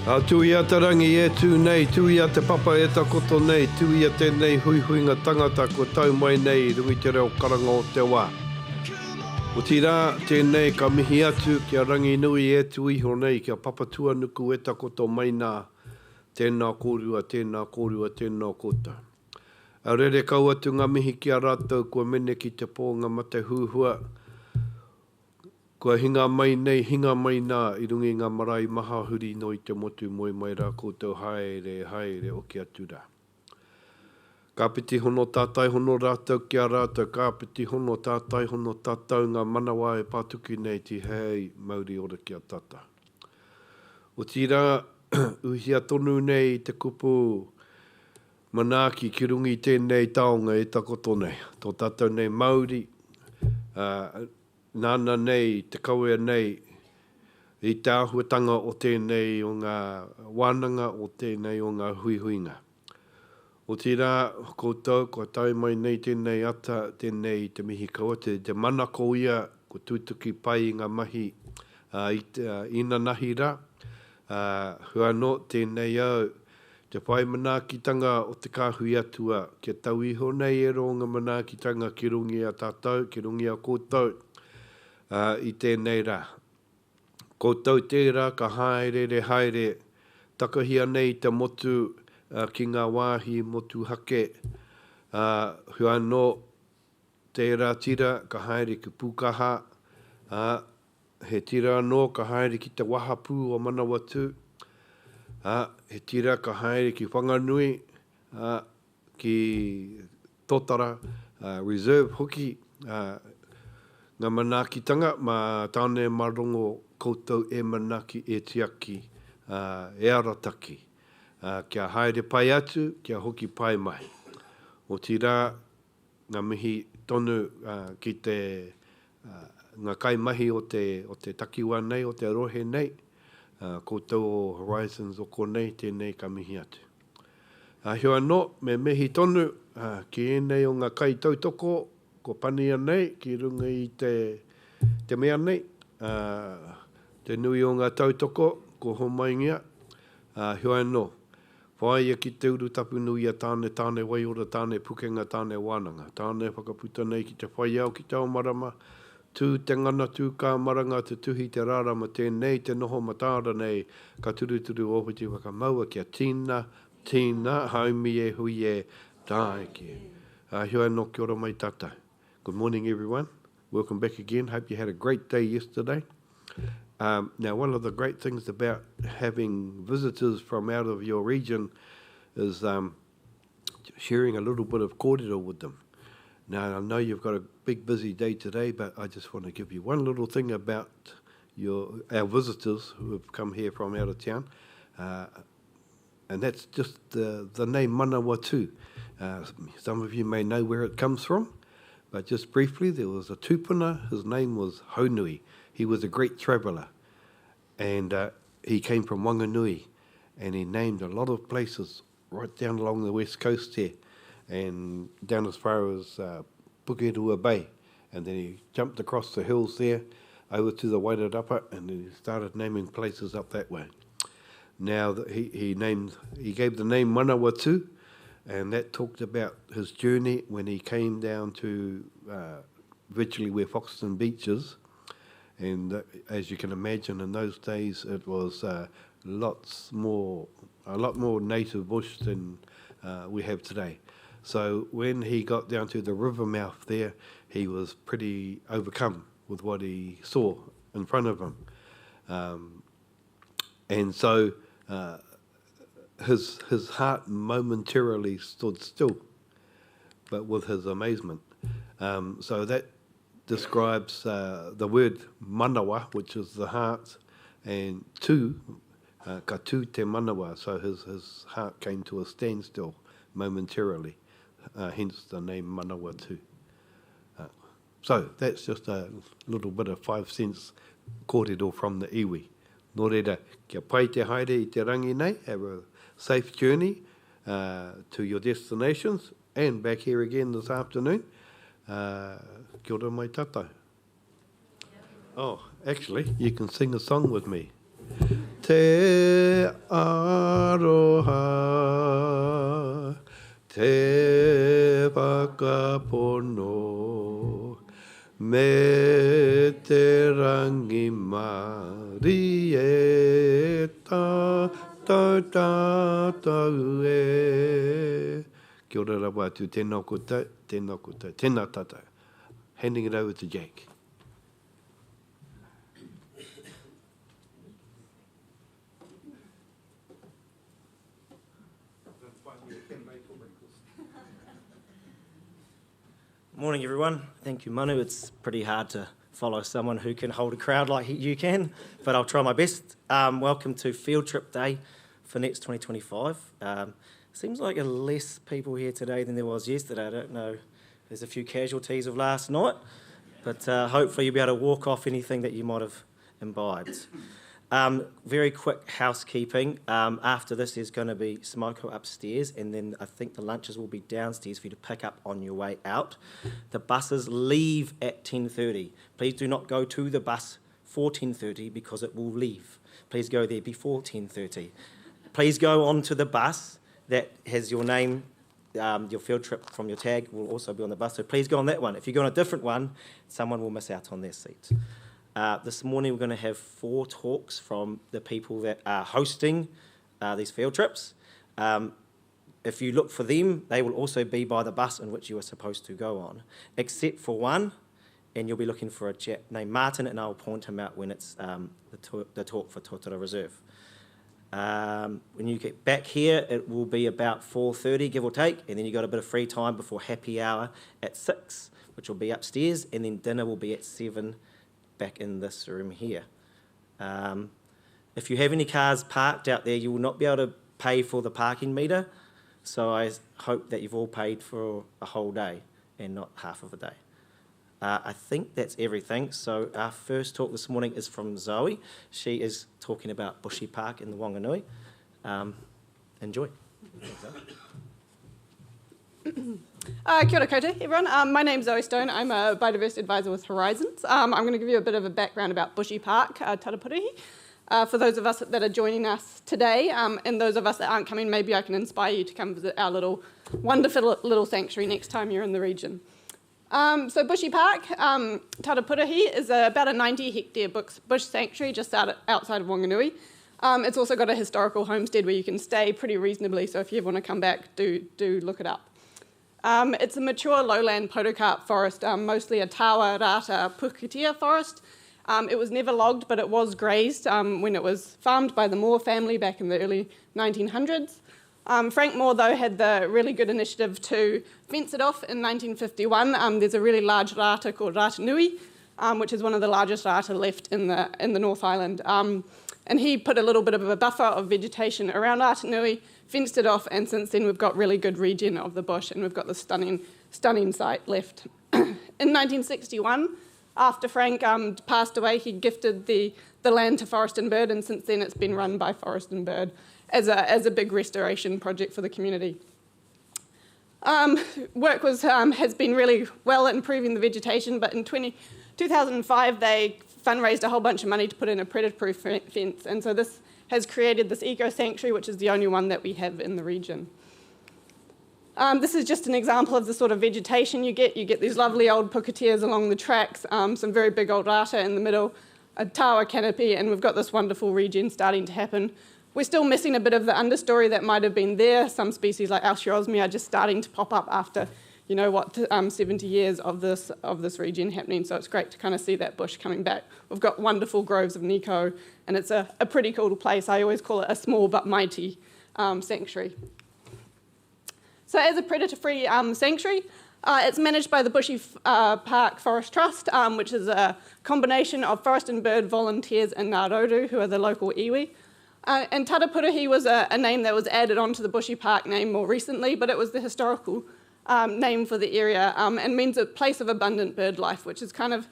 Tui a te rangi e tū nei, tui a te papa e takoto nei, tui a tēnei huihuinga tangata ko tau mai nei rungi te reo karanga o te wā. O tira, tēnei ka mihi atu kia rangi nui e tu iho nei, kia papa tua nuku e takoto mai nā, tēnā kōrua, tēnā kōrua, tēnā kōta. A rere kau atu ngā mihi kia rātou, kua mene ki te pō ngā mate huhua, kua hinga mai nei, hinga mai nā, i rungi ngā marae maha huri no i te motu moi mai rā koutou haere, haere o kia tura. Ka piti hono tātai hono rātou kia rātou, ka piti hono tātai hono tātou ngā manawa e pātuki nei ti hei mauri ora kia tata. O tira, uhia tonu nei te kupu manaki ki rungi tēnei taonga e takoto nei. Tō tātou nei Māori, nāna nei, te kawea nei, i te āhuatanga o tēnei o ngā wānanga, o tēnei o ngā huihuinga. O tira, koutou, ko tau mai nei tēnei ata, tēnei te mihi kaua, te manako ia, ko tūtuki pai i ngā mahi i te ina nahira. Hua no, tēnei au, te pai manakitanga o te kāhui atua, kia tau iho nei e ronga manakitanga ki rungi a tātou, ki rungi a koutou, i tēnei rā. Koutou tērā, ka haere, haere, takahia nei te motu ki ngā wāhi motu hake. Hua no, tērā tira, ka haere ki Pukaha. He tira no, ka haere ki te wahapū o Manawatu. He tira, ka haere ki Whanganui, ki Tōtara, Reserve Hoki, ngā manakitanga, mā tāne marongo koutou e manaki e tiaki, e arataki. Kia haere pai atu, kia hoki pai mai. O tira, ngā mihi tonu ki te ngā kaimahi o te takiwa nei, o te rohe nei, koutou o Horizons o konei, tēnei ka mihi atu. Hua no, me mihi tonu, ki enei o ngā kai tautoko, ko pania nei, ki runga i te mea nei, te nui o ngā tautoko, ko homaingia, hua no. Whai ki te uru tapu nui a tāne wai ora, tāne pukenga, tāne wānanga, tāne whakaputa nei ki te whai au, ki te omarama, tū te ngana, tū kā maranga, te tuhi te rārama, tēnei te noho matāra nei, ka turuturu ohuti whakamaua kia tīna, haumi e hui e tāeke. Hua no, kia ora mai tātai. Good morning, everyone. Welcome back again. Hope you had a great day yesterday. Now, one of the great things about having visitors from out of your region is sharing a little bit of kōrero with them. Now, I know you've got a big, busy day today, but I just want to give you one little thing about our visitors who have come here from out of town, and that's just the name Manawatu. Some of you may know where it comes from. But just briefly, there was a tūpuna, his name was Haunui. He was a great traveller, and he came from Wanganui, and he named a lot of places right down along the west coast here, and down as far as Pukaha Bay, and then he jumped across the hills there, over to the Wairarapa, and then he started naming places up that way. Now, he gave the name Manawatu, and that talked about his journey when he came down to virtually where Foxton Beach is. And as you can imagine, in those days, it was a lot more native bush than we have today. So when he got down to the river mouth there, he was pretty overcome with what he saw in front of him. And so his heart momentarily stood still, but with his amazement. So that describes the word manawa, which is the heart, and ka tū te manawa, so his heart came to a standstill momentarily, hence the name Manawatu. So that's just a little bit of 5 cents kōrero from the iwi. Nō reira, kia pai te haere i te rangi nei, have a safe journey to your destinations, and back here again this afternoon. Kia ora mai tātou. Oh, actually, you can sing a song with me. te aroha, te whakapono, me te rangi mari e tātou tātou e. Kia ora Rawatu, tēnā koutou, tēnā tātou. Handing it over to Jake. Morning everyone. Thank you, Manu. It's pretty hard to follow someone who can hold a crowd like you can, but I'll try my best. Welcome to Fieldtrip Day for NETS2025. Seems like less people here today than there was yesterday. I don't know. There's a few casualties of last night, but hopefully you'll be able to walk off anything that you might have imbibed. Very quick housekeeping. After this, there's going to be smoko upstairs, and then I think the lunches will be downstairs for you to pick up on your way out. The buses leave at 10:30. Please do not go to the bus for 10:30 because it will leave. Please go there before 10:30. Please go on to the bus that has your name. Your field trip from your tag will also be on the bus, so please go on that one. If you go on a different one, someone will miss out on their seat. This morning we're going to have 4 talks from the people that are hosting these field trips. If you look for them, they will also be by the bus in which you are supposed to go on, except for one, and you'll be looking for a chap named Martin, and I'll point him out when it's the talk for Tōtara Reserve. When you get back here, it will be about 4:30, give or take, and then you've got a bit of free time before happy hour at 6, which will be upstairs, and then dinner will be at 7, back in this room here. If you have any cars parked out there, you will not be able to pay for the parking meter, so I hope that you've all paid for a whole day and not half of a day. I think that's everything. So our first talk this morning is from Zoe. She is talking about Bushy Park in the Wanganui. Enjoy. Kia ora koutou, everyone. My name's Zoe Stone. I'm a biodiversity advisor with Horizons. I'm going to give you a bit of a background about Bushy Park, Tarapuruhi. For those of us that are joining us today, and those of us that aren't coming, maybe I can inspire you to come visit our wonderful little sanctuary next time you're in the region. So Bushy Park, Tarapuruhi, is about a 90-hectare bush sanctuary just outside of Wanganui. It's also got a historical homestead where you can stay pretty reasonably, so if you ever want to come back, do look it up. It's a mature lowland podocarp forest, mostly a tawa rata pukaha forest. It was never logged, but it was grazed when it was farmed by the Moore family back in the early 1900s. Frank Moore, though, had the really good initiative to fence it off in 1951. There's a really large rata called Rata Nui, which is one of the largest rata left in the North Island. And he put a little bit of a buffer of vegetation around Rata Nui, fenced it off, and since then we've got really good regen of the bush, and we've got the stunning site left. In 1961, after Frank passed away, he gifted the land to Forest and Bird, and since then it's been run by Forest and Bird as a big restoration project for the community. Work has been really well at improving the vegetation, but in 2005 they fundraised a whole bunch of money to put in a predator-proof fence, and so this has created this eco-sanctuary, which is the only one that we have in the region. This is just an example of the sort of vegetation you get. You get these lovely old pukateas along the tracks, some very big old rata in the middle, a tawa canopy, and we've got this wonderful regen starting to happen. We're still missing a bit of the understory that might have been there. Some species like Alciosme are just starting to pop up after, 70 years of this regen happening. So it's great to kind of see that bush coming back. We've got wonderful groves of Nico, and it's a pretty cool place. I always call it a small but mighty sanctuary. So as a predator-free sanctuary, it's managed by the Bushy Park Forest Trust, which is a combination of Forest and Bird volunteers and Ngāroru, who are the local iwi. And Tarapuruhi was a name that was added onto the Bushy Park name more recently, but it was the historical name for the area and means a place of abundant bird life, which is kind of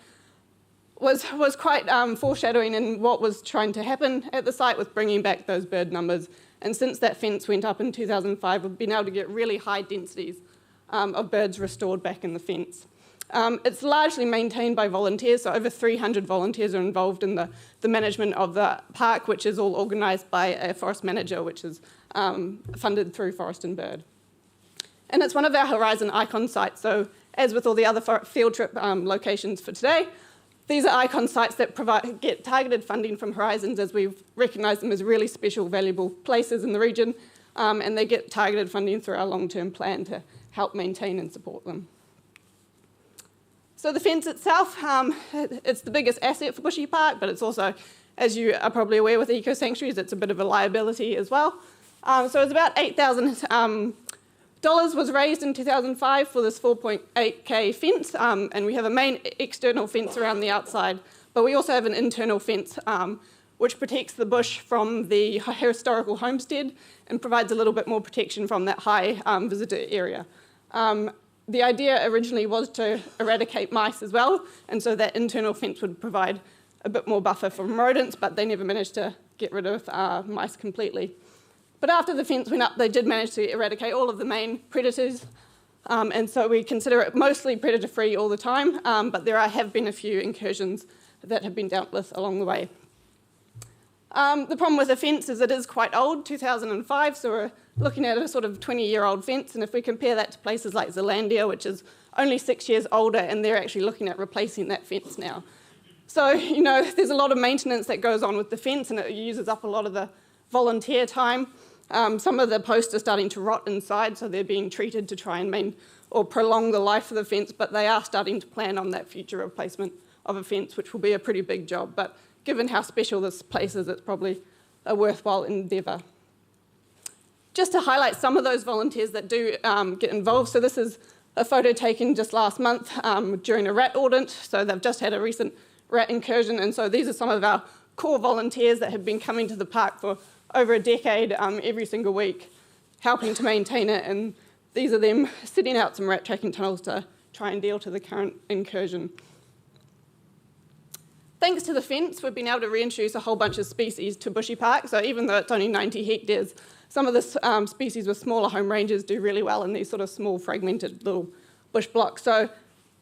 was quite foreshadowing in what was trying to happen at the site with bringing back those bird numbers. And since that fence went up in 2005, we've been able to get really high densities of birds restored back in the fence. It's largely maintained by volunteers, so over 300 volunteers are involved in the management of the park, which is all organised by a forest manager, which is funded through Forest and Bird. And it's one of our Horizon icon sites, so as with all the other field trip locations for today, these are icon sites that get targeted funding from Horizons, as we've recognised them as really special, valuable places in the region, and they get targeted funding through our long-term plan to help maintain and support them. So the fence itself, it's the biggest asset for Bushy Park, but it's also, as you are probably aware with eco-sanctuaries, it's a bit of a liability as well. So it's about $8,000 was raised in 2005 for this 4.8k fence, and we have a main external fence around the outside, but we also have an internal fence which protects the bush from the historical homestead and provides a little bit more protection from that high visitor area. The idea originally was to eradicate mice as well, and so that internal fence would provide a bit more buffer from rodents, but they never managed to get rid of mice completely. But after the fence went up, they did manage to eradicate all of the main predators, and so we consider it mostly predator-free all the time, but there have been a few incursions that have been dealt with along the way. The problem with the fence is it is quite old, 2005, so we're looking at a sort of 20-year-old fence, and if we compare that to places like Zealandia, which is only 6 years older, and they're actually looking at replacing that fence now. So, you know, there's a lot of maintenance that goes on with the fence, and it uses up a lot of the volunteer time. Some of the posts are starting to rot inside, so they're being treated to try and prolong the life of the fence, but they are starting to plan on that future replacement of a fence, which will be a pretty big job. But given how special this place is, it's probably a worthwhile endeavour. Just to highlight some of those volunteers that do get involved, so this is a photo taken just last month during a rat audit, so they've just had a recent rat incursion, and so these are some of our core volunteers that have been coming to the park for over a decade every single week, helping to maintain it, and these are them sitting out some rat tracking tunnels to try and deal to the current incursion. Thanks to the fence, we've been able to reintroduce a whole bunch of species to Bushy Park, so even though it's only 90 hectares, some of the species with smaller home ranges do really well in these sort of small fragmented little bush blocks. So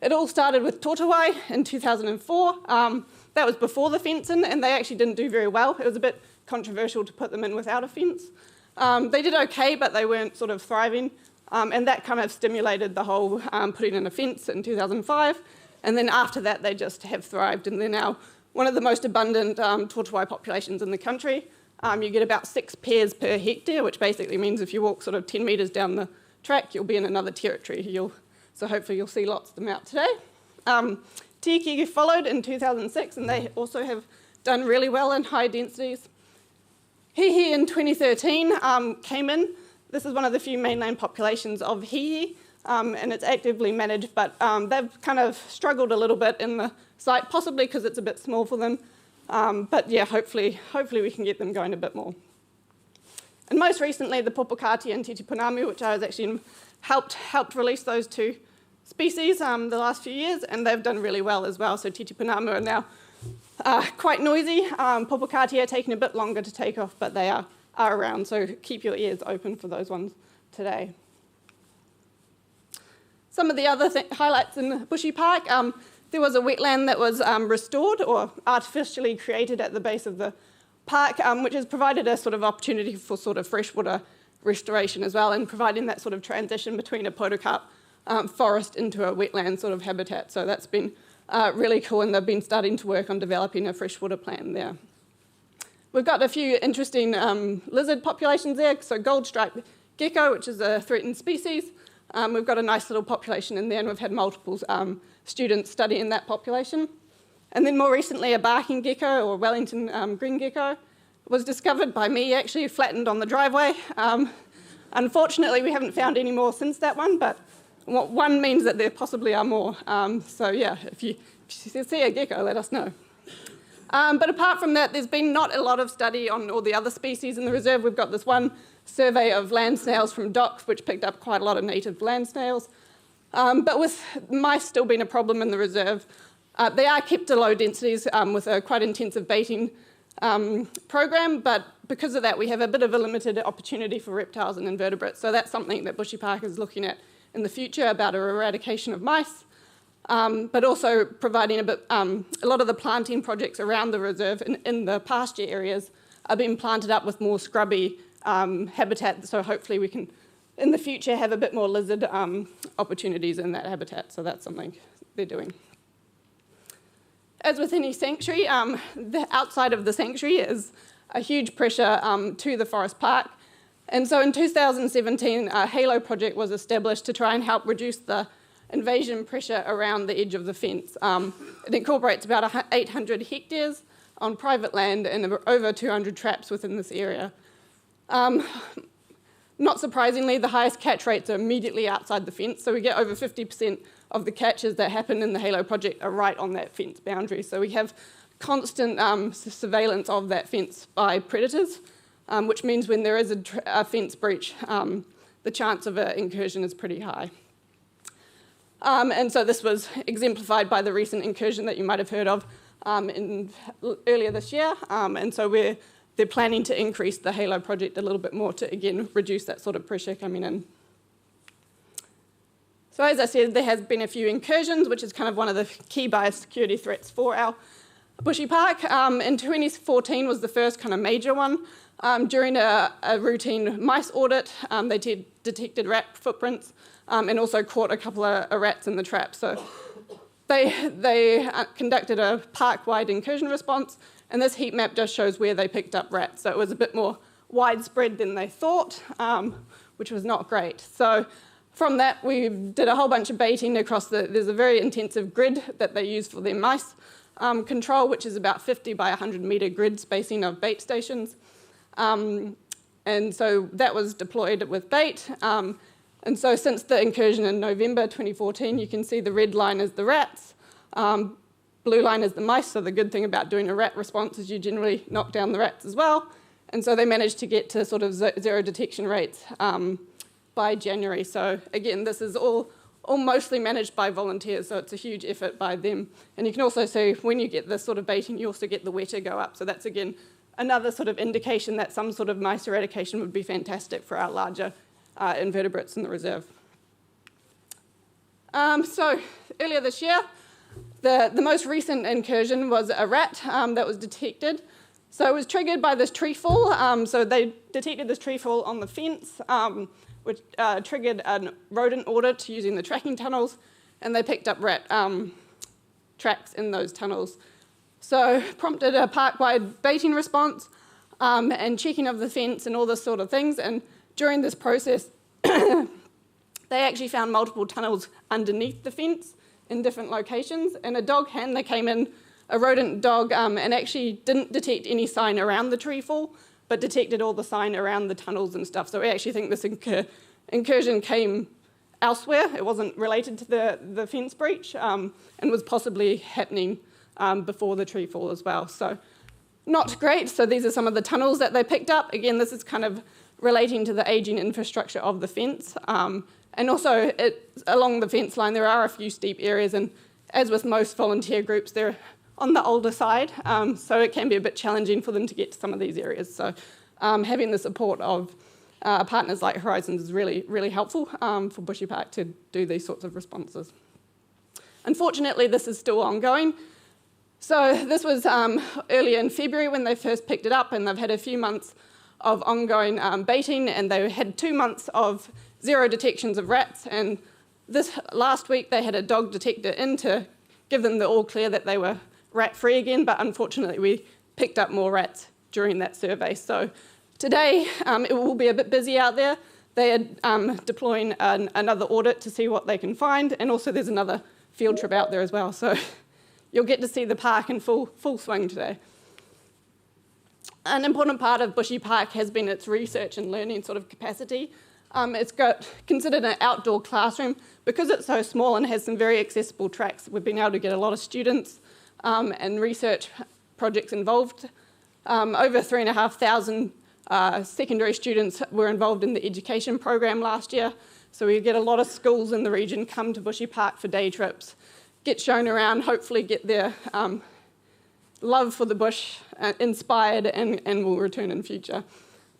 it all started with Tōtara in 2004. That was before the fence in, and they actually didn't do very well. It was a bit controversial to put them in without a fence. They did okay, but they weren't sort of thriving, and that kind of stimulated the whole putting in a fence in 2005, and then after that they just have thrived, and they're now one of the most abundant Tōtara populations in the country. You get about 6 pairs per hectare, which basically means if you walk sort of 10 metres down the track, you'll be in another territory. So hopefully you'll see lots of them out today. Kaitiaki followed in 2006, and they also have done really well in high densities. Hihi in 2013 came in. This is one of the few mainland populations of hihi, and it's actively managed, but they've kind of struggled a little bit in the site, possibly because it's a bit small for them. But yeah, hopefully we can get them going a bit more. And most recently, the Pukaha and Titipunamu, which I was actually helped release those 2 species the last few years, and they've done really well as well. So Titipunamu are now quite noisy. Pukaha are taking a bit longer to take off, but they are around, so keep your ears open for those ones today. Some of the other highlights in Bushy Park, there was a wetland that was restored or artificially created at the base of the park, which has provided a sort of opportunity for sort of freshwater restoration as well, and providing that sort of transition between a podocarp forest into a wetland sort of habitat. So that's been really cool, and they've been starting to work on developing a freshwater plan there. We've got a few interesting lizard populations there, so gold-striped gecko, which is a threatened species. We've got a nice little population in there, and we've had multiple students studying that population. And then more recently, a barking gecko, or Wellington green gecko, was discovered by me, actually flattened on the driveway. Unfortunately, we haven't found any more since that one, but one means that there possibly are more. So yeah, if you see a gecko, let us know. But apart from that, there's been not a lot of study on all the other species in the reserve. We've got this one survey of land snails from DOC, which picked up quite a lot of native land snails. But with mice still being a problem in the reserve, they are kept to low densities with a quite intensive baiting program, but because of that, we have a bit of a limited opportunity for reptiles and invertebrates. So that's something that Bushy Park is looking at in the future, about an eradication of mice. but also providing a lot of the planting projects around the reserve in the pasture areas are being planted up with more scrubby habitat, so hopefully we can, in the future, have a bit more lizard opportunities in that habitat, so that's something they're doing. As with any sanctuary, the outside of the sanctuary is a huge pressure to the forest park, and so in 2017, a HALO project was established to try and help reduce the invasion pressure around the edge of the fence. It incorporates about 800 hectares on private land and over 200 traps within this area. Not surprisingly, the highest catch rates are immediately outside the fence, so we get over 50% of the catches that happen in the HALO project are right on that fence boundary. So we have constant surveillance of that fence by predators, which means when there is a fence breach, the chance of an incursion is pretty high. And so this was exemplified by the recent incursion that you might have heard of earlier this year, and so they're planning to increase the HALO project a little bit more to, again, reduce that sort of pressure coming in. So as I said, there has been a few incursions, which is kind of one of the key biosecurity threats for our Bushy Park. In 2014 was the first kind of major one. During a routine mice audit, they detected rat footprints and also caught a couple of rats in the trap. So they conducted a park-wide incursion response, and this heat map just shows where they picked up rats. So it was a bit more widespread than they thought, which was not great. So from that, we did a whole bunch of baiting across there's a very intensive grid that they use for their mice control, which is about 50 by 100 metre grid spacing of bait stations. And so that was deployed with bait. And so since the incursion in November 2014, you can see the red line is the rats, blue line is the mice, so the good thing about doing a rat response is you generally knock down the rats as well. And so they managed to get to sort of zero detection rates by January. So again, this is all mostly managed by volunteers, so it's a huge effort by them. And you can also see when you get this sort of baiting, you also get the weta go up. So that's, again, another sort of indication that some sort of mice eradication would be fantastic for our larger invertebrates in the reserve. So earlier this year, the most recent incursion was a rat that was detected. So it was triggered by this tree fall. So they detected this tree fall on the fence, which triggered a rodent audit using the tracking tunnels, and they picked up rat tracks in those tunnels. So prompted a park-wide baiting response and checking of the fence and all this sort of things. And during this process, they actually found multiple tunnels underneath the fence in different locations. And a dog handler came in, a rodent dog, and actually didn't detect any sign around the tree fall, but detected all the sign around the tunnels and stuff. So we actually think this incursion came elsewhere. It wasn't related to the fence breach and was possibly happening before the tree fall as well. So not great. So these are some of the tunnels that they picked up. Again, this is kind of relating to the ageing infrastructure of the fence. And also along the fence line, there are a few steep areas, and as with most volunteer groups, they're on the older side, so it can be a bit challenging for them to get to some of these areas. So having the support of partners like Horizons is really, really helpful for Bushy Park to do these sorts of responses. Unfortunately, this is still ongoing. So this was earlier in February when they first picked it up, and they've had a few months of ongoing baiting, and they had 2 months of zero detections of rats, and this last week they had a dog detector in to give them the all clear that they were rat-free again, but unfortunately we picked up more rats during that survey. So today it will be a bit busy out there. They are deploying another audit to see what they can find, and also there's another field trip out there as well. So you'll get to see the park in full swing today. An important part of Bushy Park has been its research and learning sort of capacity. It's considered an outdoor classroom. Because it's so small and has some very accessible tracks, we've been able to get a lot of students and research projects involved. Over 3,500 secondary students were involved in the education program last year. So we get a lot of schools in the region come to Bushy Park for day trips, get shown around, hopefully get their love for the bush inspired and will return in future.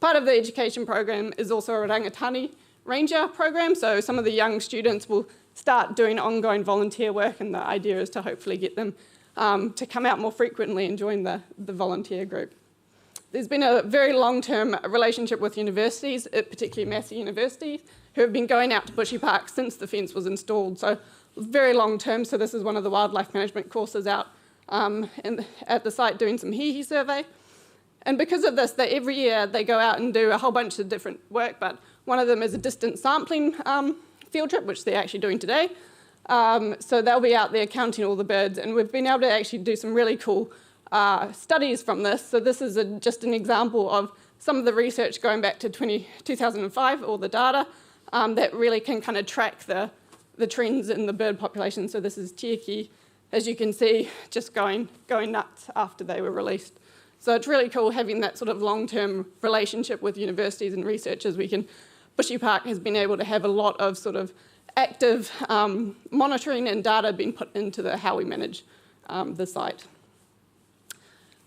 Part of the education program is also a Rangatani Ranger program, so some of the young students will start doing ongoing volunteer work, and the idea is to hopefully get them to come out more frequently and join the volunteer group. There's been a very long-term relationship with universities, particularly Massey University, who have been going out to Bushy Park since the fence was installed. So very long-term, so this is one of the wildlife management courses out at the site doing some hihi survey. And because of this, every year they go out and do a whole bunch of different work, but one of them is a distance sampling field trip, which they're actually doing today. So they'll be out there counting all the birds, and we've been able to actually do some really cool studies from this. So this is just an example of some of the research going back to 2005, all the data, that really can kind of track the trends in the bird population. So this is Kaitiaki, as you can see, just going nuts after they were released. So it's really cool having that sort of long-term relationship with universities and researchers. Bushy Park has been able to have a lot of sort of active monitoring and data being put into how we manage the site.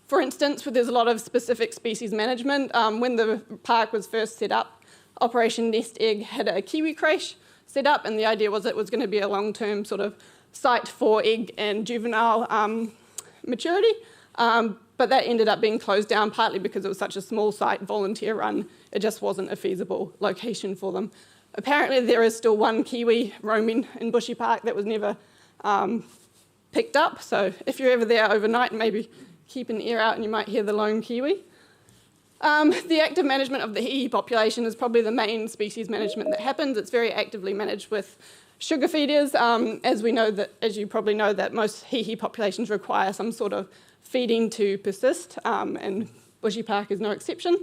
For instance, there's a lot of specific species management. When the park was first set up, Operation Nest Egg had a kiwi creche set up, and the idea was it was going to be a long-term sort of site for egg and juvenile maturity. But that ended up being closed down partly because it was such a small site, volunteer run. It just wasn't a feasible location for them. Apparently there is still one kiwi roaming in Bushy Park that was never picked up. So if you're ever there overnight, maybe keep an ear out and you might hear the lone kiwi. The active management of the hihi population is probably the main species management that happens. It's very actively managed with sugar feeders, as you probably know, that most hihi populations require some sort of feeding to persist, and Bushy Park is no exception.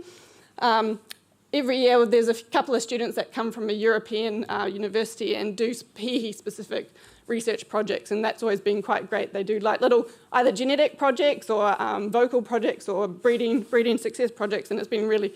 Every year there's a couple of students that come from a European university and do hihi-specific research projects, and that's always been quite great. They do like little either genetic projects or vocal projects or breeding success projects, and it's been really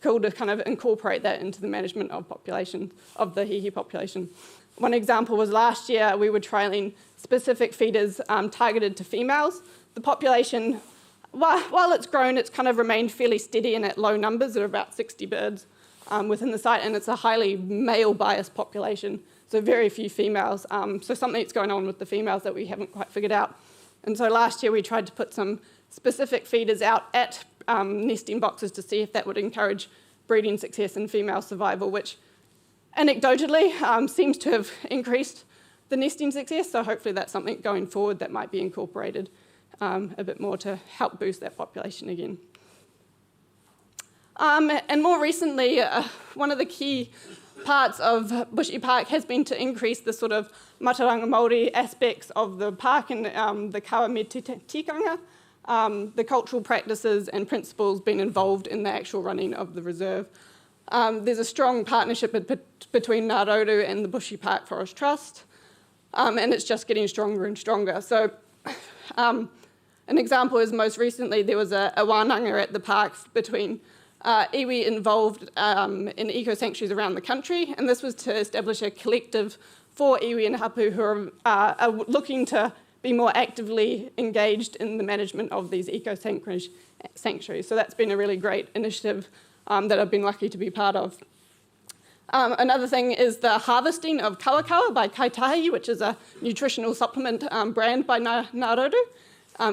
cool to kind of incorporate that into the management of the hihi population. One example was last year we were trialling specific feeders targeted to females. The population, while it's grown, it's kind of remained fairly steady and at low numbers. There are about 60 birds within the site, and it's a highly male-biased population, so very few females. So something's going on with the females that we haven't quite figured out. And so last year we tried to put some specific feeders out at nesting boxes to see if that would encourage breeding success and female survival, which anecdotally seems to have increased the nesting success. So hopefully that's something going forward that might be incorporated a bit more to help boost that population again. And more recently, one of the key parts of Bushy Park has been to increase the sort of Mataranga Māori aspects of the park and the kawa me tikanga, the cultural practices and principles being involved in the actual running of the reserve. There's a strong partnership between Ngahere and the Bushy Park Forest Trust, and it's just getting stronger and stronger. So an example is most recently there was a wānanga at the park between iwi involved in eco-sanctuaries around the country, and this was to establish a collective for iwi and hapu who are looking to be more actively engaged in the management of these eco-sanctuaries. So that's been a really great initiative that I've been lucky to be part of. Another thing is the harvesting of kawakawa by Kaitiaki, which is a nutritional supplement brand by Ngahere.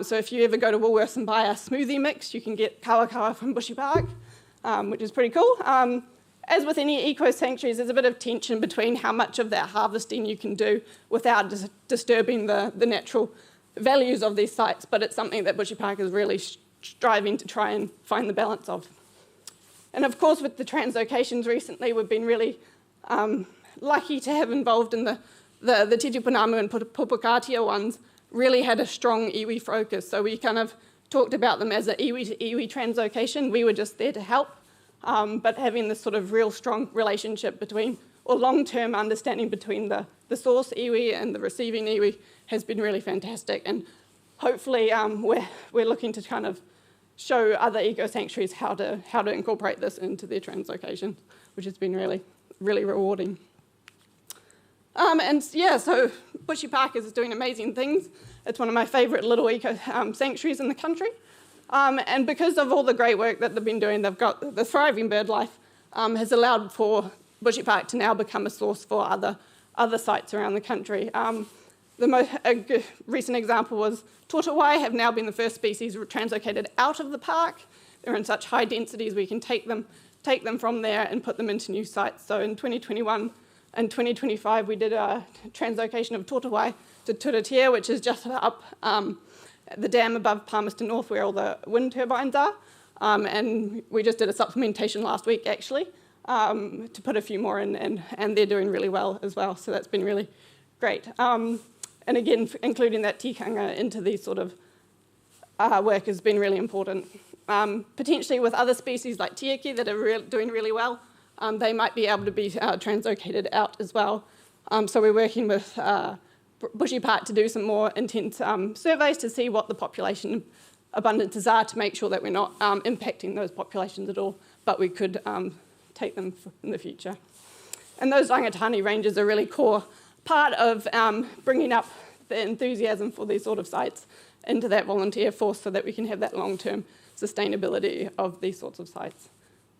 So if you ever go to Woolworths and buy a smoothie mix, you can get kawakawa from Bushy Park, which is pretty cool. As with any eco-sanctuaries, there's a bit of tension between how much of that harvesting you can do without disturbing the natural values of these sites, but it's something that Bushy Park is really striving to try and find the balance of. And of course, with the translocations recently, we've been really lucky to have involved in the Titipunamu and Pukaha ones, really had a strong iwi focus. So we kind of talked about them as an iwi to iwi translocation. We were just there to help, but having this sort of real strong relationship between, or long-term understanding between the source iwi and the receiving iwi has been really fantastic. And hopefully we're looking to kind of show other eco-sanctuaries how to incorporate this into their translocation, which has been really, really rewarding. And yeah, so Bushy Park is doing amazing things. It's one of my favourite little eco-sanctuaries in the country. And because of all the great work that they've been doing, they've got the thriving bird life has allowed for Bushy Park to now become a source for other other sites around the country. The most recent example was Tōtara have now been the first species translocated out of the park. They're in such high densities we can take them from there and put them into new sites. So in 2021 and 2025 we did a translocation of Tōtara to Turatea, which is just up the dam above Palmerston North where all the wind turbines are. And we just did a supplementation last week actually to put a few more in, and they're doing really well as well. So that's been really great. And again, including that tikanga into these sort of work has been really important. Potentially with other species like Kaitiaki that are doing really well, they might be able to be translocated out as well. So we're working with Bushy Park to do some more intense surveys to see what the population abundances are to make sure that we're not impacting those populations at all, but we could take them in the future. And those rangatani ranges are really core part of bringing up the enthusiasm for these sort of sites into that volunteer force so that we can have that long-term sustainability of these sorts of sites.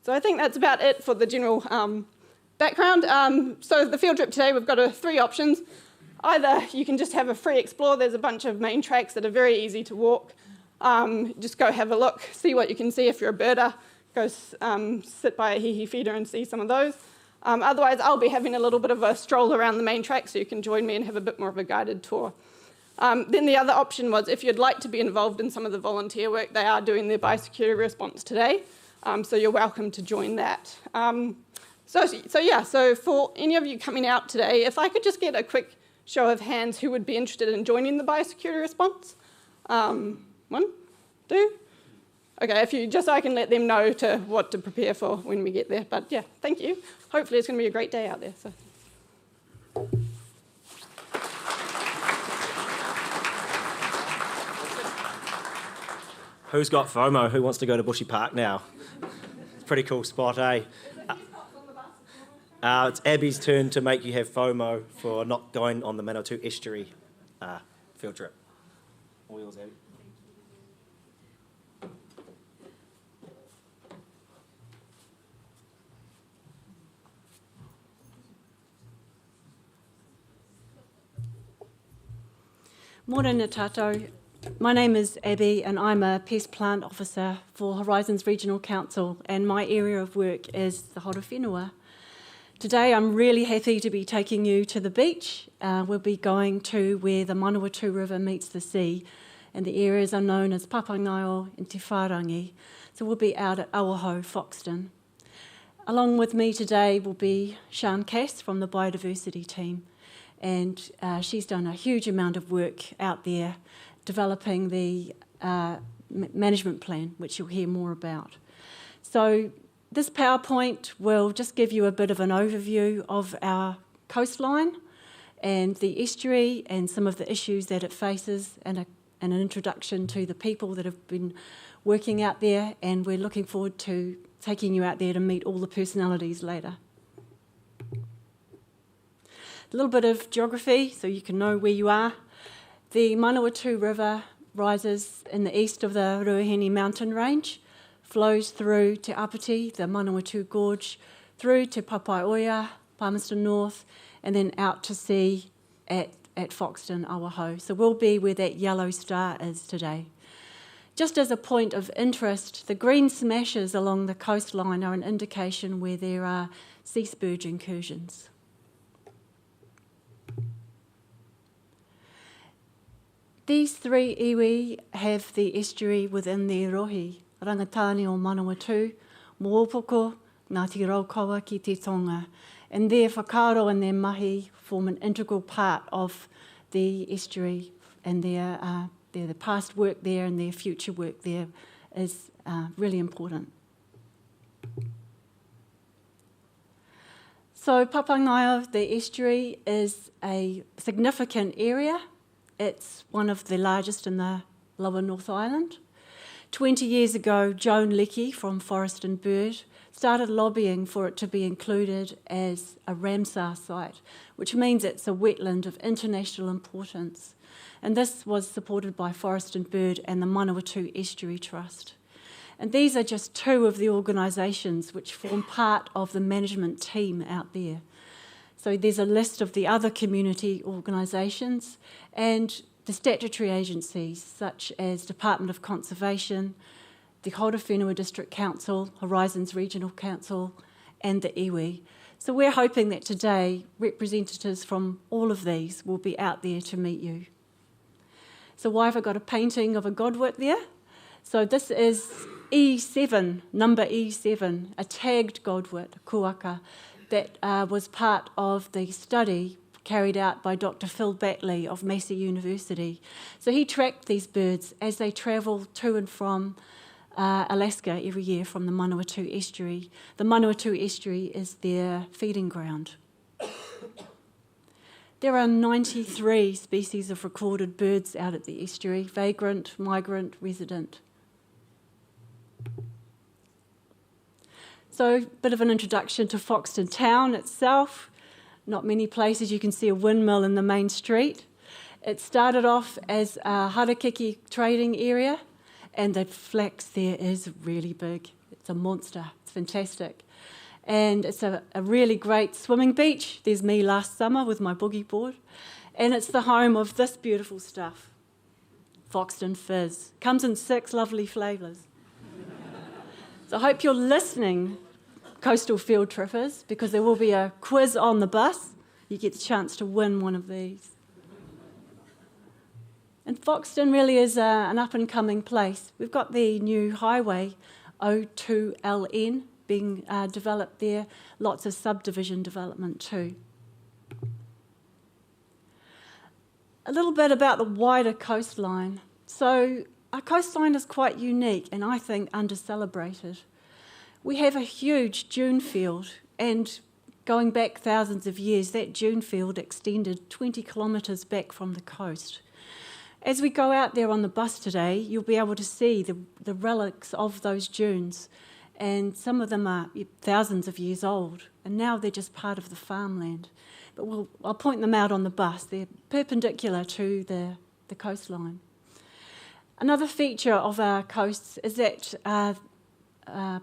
So I think that's about it for the general background. So the field trip today, we've got 3 options. Either you can just have a free explore. There's a bunch of main tracks that are very easy to walk. Just go have a look, see what you can see if you're a birder. Go sit by a hihi feeder and see some of those. Otherwise, I'll be having a little bit of a stroll around the main track, so you can join me and have a bit more of a guided tour. Then the other option was if you'd like to be involved in some of the volunteer work, they are doing their biosecurity response today, so you're welcome to join that. So for any of you coming out today, if I could just get a quick show of hands who would be interested in joining the biosecurity response. 1, 2. Okay, if you just so I can let them know what to prepare for when we get there. But yeah, thank you. Hopefully it's going to be a great day out there. So. Who's got FOMO? Who wants to go to Bushy Park now? It's a pretty cool spot, eh? It's Abby's turn to make you have FOMO for not going on the Manawatu Estuary field trip. All yours, Abby. Morena tātou. My name is Abby and I'm a pest plant officer for Horizons Regional Council, and my area of work is the horo whenua. Today I'm really happy to be taking you to the beach. We'll be going to where the Manawatu River meets the sea, and the areas are known as Papangaio and Te Whārangi. So we'll be out at Awaho, Foxton. Along with me today will be Sian Cass from the biodiversity team. And she's done a huge amount of work out there developing the management plan, which you'll hear more about. So this PowerPoint will just give you a bit of an overview of our coastline and the estuary and some of the issues that it faces, and an introduction to the people that have been working out there, and we're looking forward to taking you out there to meet all the personalities later. A little bit of geography so you can know where you are. The Manawatu River rises in the east of the Ruahine mountain range, flows through Te Apiti, the Manawatu Gorge, through to Papaioia, Palmerston North, and then out to sea at Foxton, Awaho. So we'll be where that yellow star is today. Just as a point of interest, the green smashes along the coastline are an indication where there are sea spurge incursions. These 3 iwi have the estuary within their rohi, rangatani o Manawatu, Moopoko, Ngāti Raukawa ki te Tonga, and their whakaaro and their mahi form an integral part of the estuary, and their the past work there and their future work there is really important. So Papangaio, the estuary, is a significant area. It's one of the largest in the lower North Island. 20 years ago, Joan Leckie from Forest and Bird started lobbying for it to be included as a Ramsar site, which means it's a wetland of international importance. And this was supported by Forest and Bird and the Manawatu Estuary Trust. And these are just 2 of the organisations which form part of the management team out there. So there's a list of the other community organisations and the statutory agencies such as Department of Conservation, the Haurawhenua District Council, Horizons Regional Council and the iwi. So we're hoping that today representatives from all of these will be out there to meet you. So why have I got a painting of a godwit there? So this is E7, number E7, a tagged godwit, kuaka, that was part of the study carried out by Dr. Phil Batley of Massey University. So he tracked these birds as they travel to and from Alaska every year from the Manawatu Estuary. The Manawatu Estuary is their feeding ground. There are 93 species of recorded birds out at the estuary, vagrant, migrant, resident. So a bit of an introduction to Foxton town itself. Not many places you can see a windmill in the main street. It started off as a harakeke trading area, and the flax there is really big. It's a monster. It's fantastic. And it's a really great swimming beach. There's me last summer with my boogie board. And it's the home of this beautiful stuff, Foxton Fizz. Comes in 6 lovely flavours. So I hope you're listening, coastal field trippers, because there will be a quiz on the bus. You get the chance to win one of these. And Foxton really is an up-and-coming place. We've got the new highway, O2LN, being developed there. Lots of subdivision development too. A little bit about the wider coastline. So our coastline is quite unique and I think under-celebrated. We have a huge dune field, and going back thousands of years, that dune field extended 20 kilometres back from the coast. As we go out there on the bus today, you'll be able to see the relics of those dunes, and some of them are thousands of years old, and now they're just part of the farmland. But I'll point them out on the bus. They're perpendicular to the coastline. Another feature of our coasts is that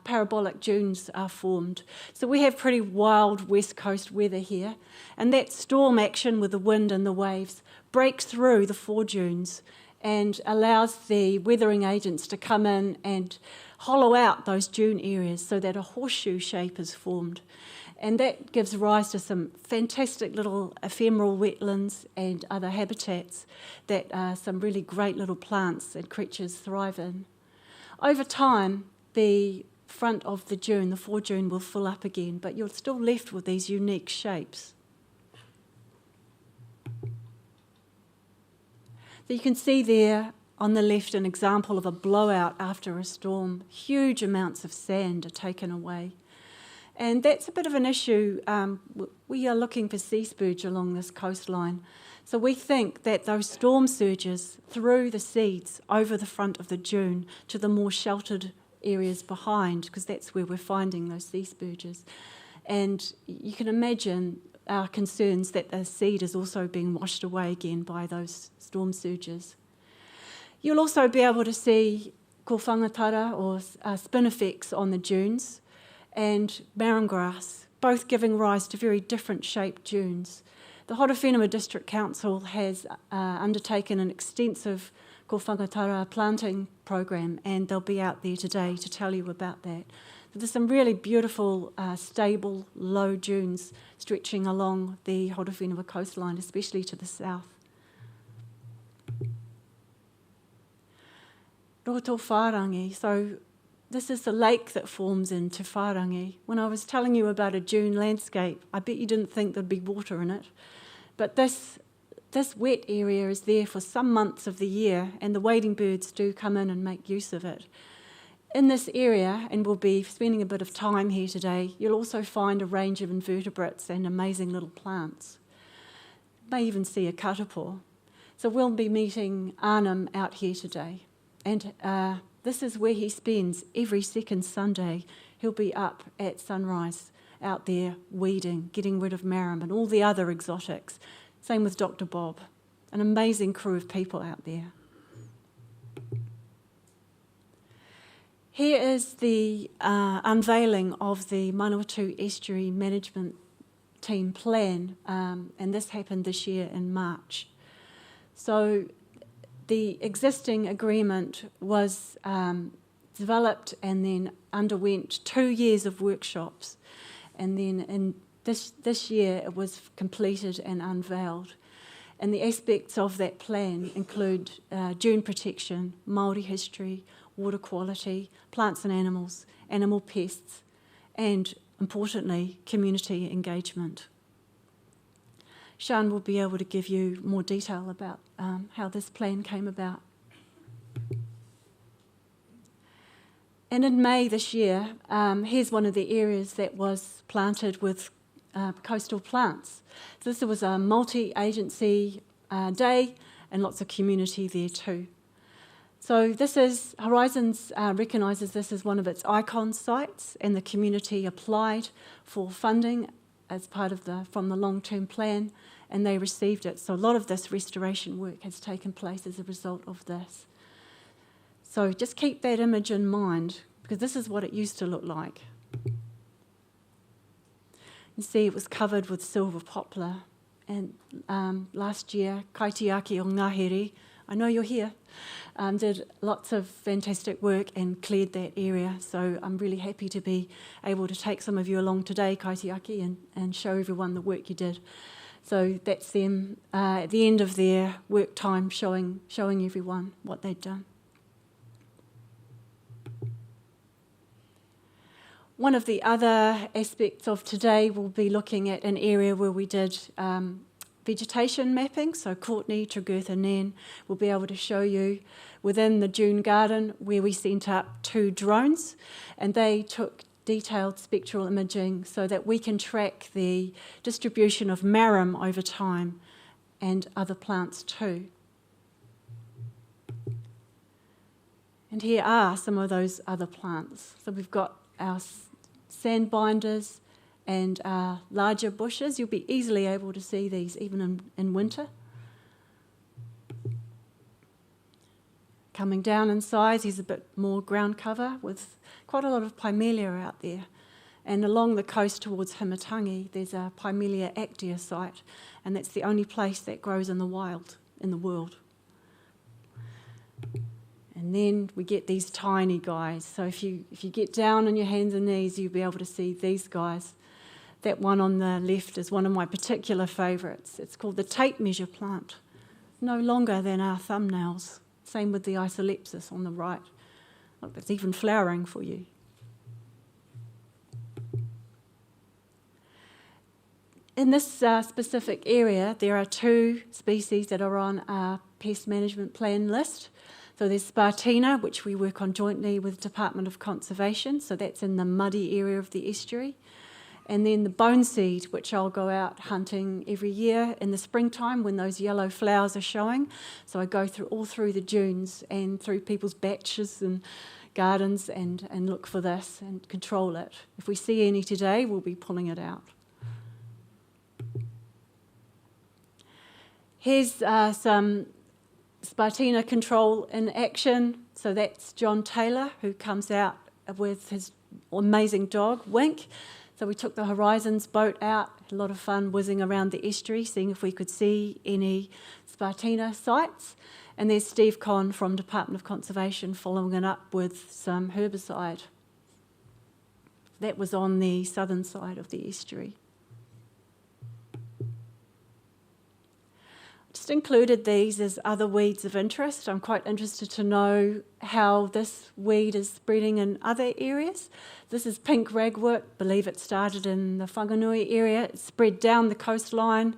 parabolic dunes are formed. So we have pretty wild west coast weather here, and that storm action with the wind and the waves breaks through the foredunes and allows the weathering agents to come in and hollow out those dune areas so that a horseshoe shape is formed. And that gives rise to some fantastic little ephemeral wetlands and other habitats that some really great little plants and creatures thrive in. Over time, the front of the dune, the foredune, will fill up again, but you're still left with these unique shapes. So you can see there on the left an example of a blowout after a storm. Huge amounts of sand are taken away. And that's a bit of an issue. We are looking for sea spurge along this coastline. So we think that those storm surges threw the seeds over the front of the dune to the more sheltered areas behind, because that's where we're finding those sea spurges. And you can imagine our concerns that the seed is also being washed away again by those storm surges. You'll also be able to see kōwhangatara or spinifex on the dunes and marram grass, both giving rise to very different shaped dunes. The Haurawhenua District Council has undertaken an extensive kōwhangatara planting program, and they'll be out there today to tell you about that. So there's some really beautiful, stable, low dunes stretching along the Haurawhenua coastline, especially to the south. Roto Whārangi. So this is the lake that forms in Te Whārangi. When I was telling you about a dune landscape, I bet you didn't think there'd be water in it. But this wet area is there for some months of the year, and the wading birds do come in and make use of it. In this area, and we'll be spending a bit of time here today, you'll also find a range of invertebrates and amazing little plants. You may even see a katapo. So we'll be meeting Arnhem out here today. And this is where he spends every second Sunday. He'll be up at sunrise out there weeding, getting rid of marram and all the other exotics. Same with Dr. Bob. An amazing crew of people out there. Here is the unveiling of the Manawatu Estuary Management team plan, and this happened this year in March. So the existing agreement was developed and then underwent 2 years of workshops, and then in this year it was completed and unveiled. And the aspects of that plan include dune protection, Māori history, water quality, plants and animals, animal pests, and importantly, community engagement. Sian will be able to give you more detail about how this plan came about. And in May this year, here's one of the areas that was planted with coastal plants. So this was a multi-agency day and lots of community there too. So this is, Horizons recognises this as one of its icon sites, and the community applied for funding as part of from the long-term plan, and they received it. So a lot of this restoration work has taken place as a result of this. So just keep that image in mind, because this is what it used to look like. You see it was covered with silver poplar, and last year, Kaitiaki o Ngahere, I know you're here, did lots of fantastic work and cleared that area. So I'm really happy to be able to take some of you along today, Kaitiaki, and show everyone the work you did. So that's them at the end of their work time showing everyone what they'd done. One of the other aspects of today will be looking at an area where we did vegetation mapping. So Courtney, Tregurtha, Nan will be able to show you within the dune garden where we sent up 2 drones, and they took detailed spectral imaging so that we can track the distribution of marram over time and other plants too. And here are some of those other plants. So we've got our sandbinders and larger bushes. You'll be easily able to see these even in winter. Coming down in size, there's a bit more ground cover with quite a lot of Pimelia out there. And along the coast towards Himatangi, there's a Pimelia actea site, and that's the only place that grows in the wild in the world. And then we get these tiny guys. So if you get down on your hands and knees, you'll be able to see these guys. That one on the left is one of my particular favourites. It's called the tape measure plant. No longer than our thumbnails. Same with the isolepsis on the right. Look, it's even flowering for you. In this specific area, there are 2 species that are on our pest management plan list. So there's Spartina, which we work on jointly with Department of Conservation, so that's in the muddy area of the estuary. And then the boneseed, which I'll go out hunting every year in the springtime when those yellow flowers are showing. So I go all through the dunes and through people's batches and gardens and look for this and control it. If we see any today, we'll be pulling it out. Here's some Spartina control in action. So that's John Taylor, who comes out with his amazing dog, Wink. So we took the Horizons boat out, had a lot of fun whizzing around the estuary, seeing if we could see any Spartina sites. And there's Steve Conn from Department of Conservation following it up with some herbicide. That was on the southern side of the estuary. Just included these as other weeds of interest. I'm quite interested to know how this weed is spreading in other areas. This is pink ragwort. I believe it started in the Whanganui area. It spread down the coastline,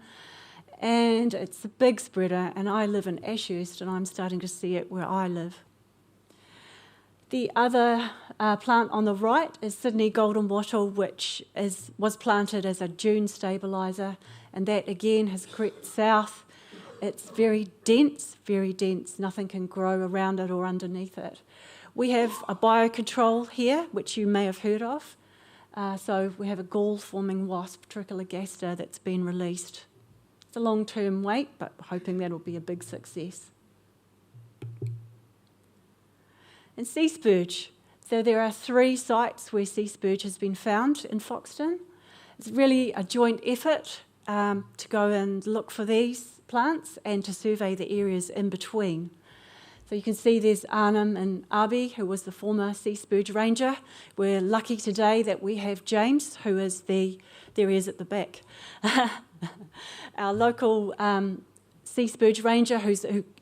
and it's a big spreader, and I live in Ashurst, and I'm starting to see it where I live. The other plant on the right is Sydney golden wattle, which was planted as a dune stabiliser, and that again has crept south. It's very dense, nothing can grow around it or underneath it. We have a biocontrol here, which you may have heard of. So we have a gall-forming wasp, Trichologaster, that's been released. It's a long-term wait, but hoping that'll be a big success. And sea spurge. So there are 3 sites where sea spurge has been found in Foxton. It's really a joint effort to go and look for these plants and to survey the areas in between. So you can see there's Arnhem and Abi, who was the former sea spurge ranger. We're lucky today that we have James, who is there he is at the back, our local sea spurge ranger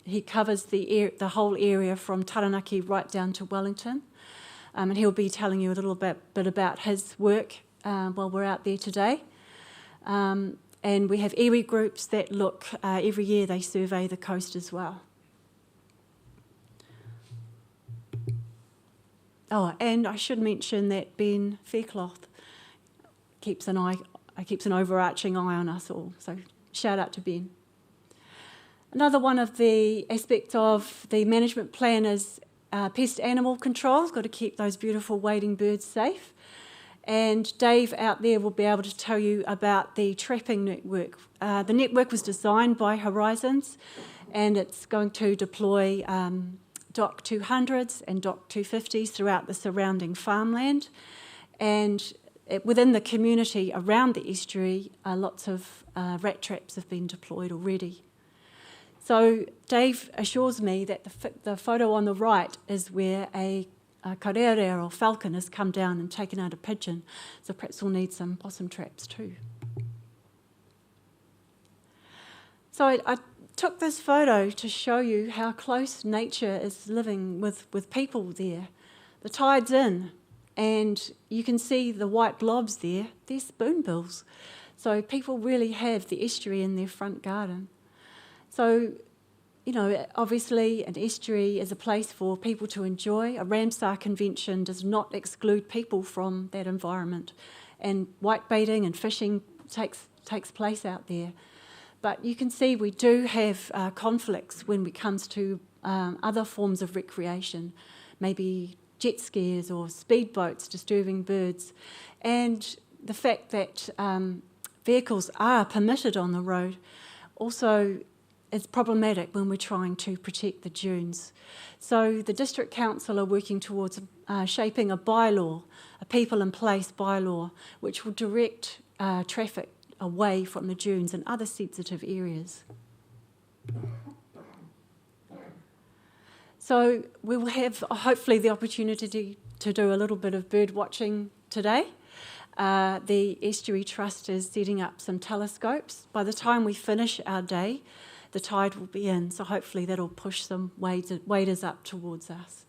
he covers the whole area from Taranaki right down to Wellington. And he'll be telling you a little bit about his work while we're out there today. And we have iwi groups that look, every year they survey the coast as well. Oh, and I should mention that Ben Faircloth keeps an overarching eye on us all. So shout out to Ben. Another one of the aspects of the management plan is pest animal control. Got to keep those beautiful wading birds safe. And Dave out there will be able to tell you about the trapping network. The network was designed by Horizons, and it's going to deploy DOC 200s and DOC 250s throughout the surrounding farmland. And within the community around the estuary, lots of rat traps have been deployed already. So Dave assures me that the photo on the right is where a karearea or falcon has come down and taken out a pigeon. So perhaps we'll need some possum traps too. So I took this photo to show you how close nature is living with people there. The tide's in, and you can see the white blobs there. They're spoonbills. So people really have the estuary in their front garden. So, you know, obviously an estuary is a place for people to enjoy. A Ramsar convention does not exclude people from that environment. And whitebaiting and fishing takes place out there. But you can see we do have conflicts when it comes to other forms of recreation, maybe jet skiers or speedboats disturbing birds. And the fact that vehicles are permitted on the road also is problematic when we're trying to protect the dunes. So the District Council are working towards shaping a bylaw, a people in place bylaw, which will direct traffic away from the dunes and other sensitive areas. So we will have hopefully the opportunity to do a little bit of bird watching today. The Estuary Trust is setting up some telescopes. By the time we finish our day, the tide will be in, so hopefully that'll push some waders up towards us.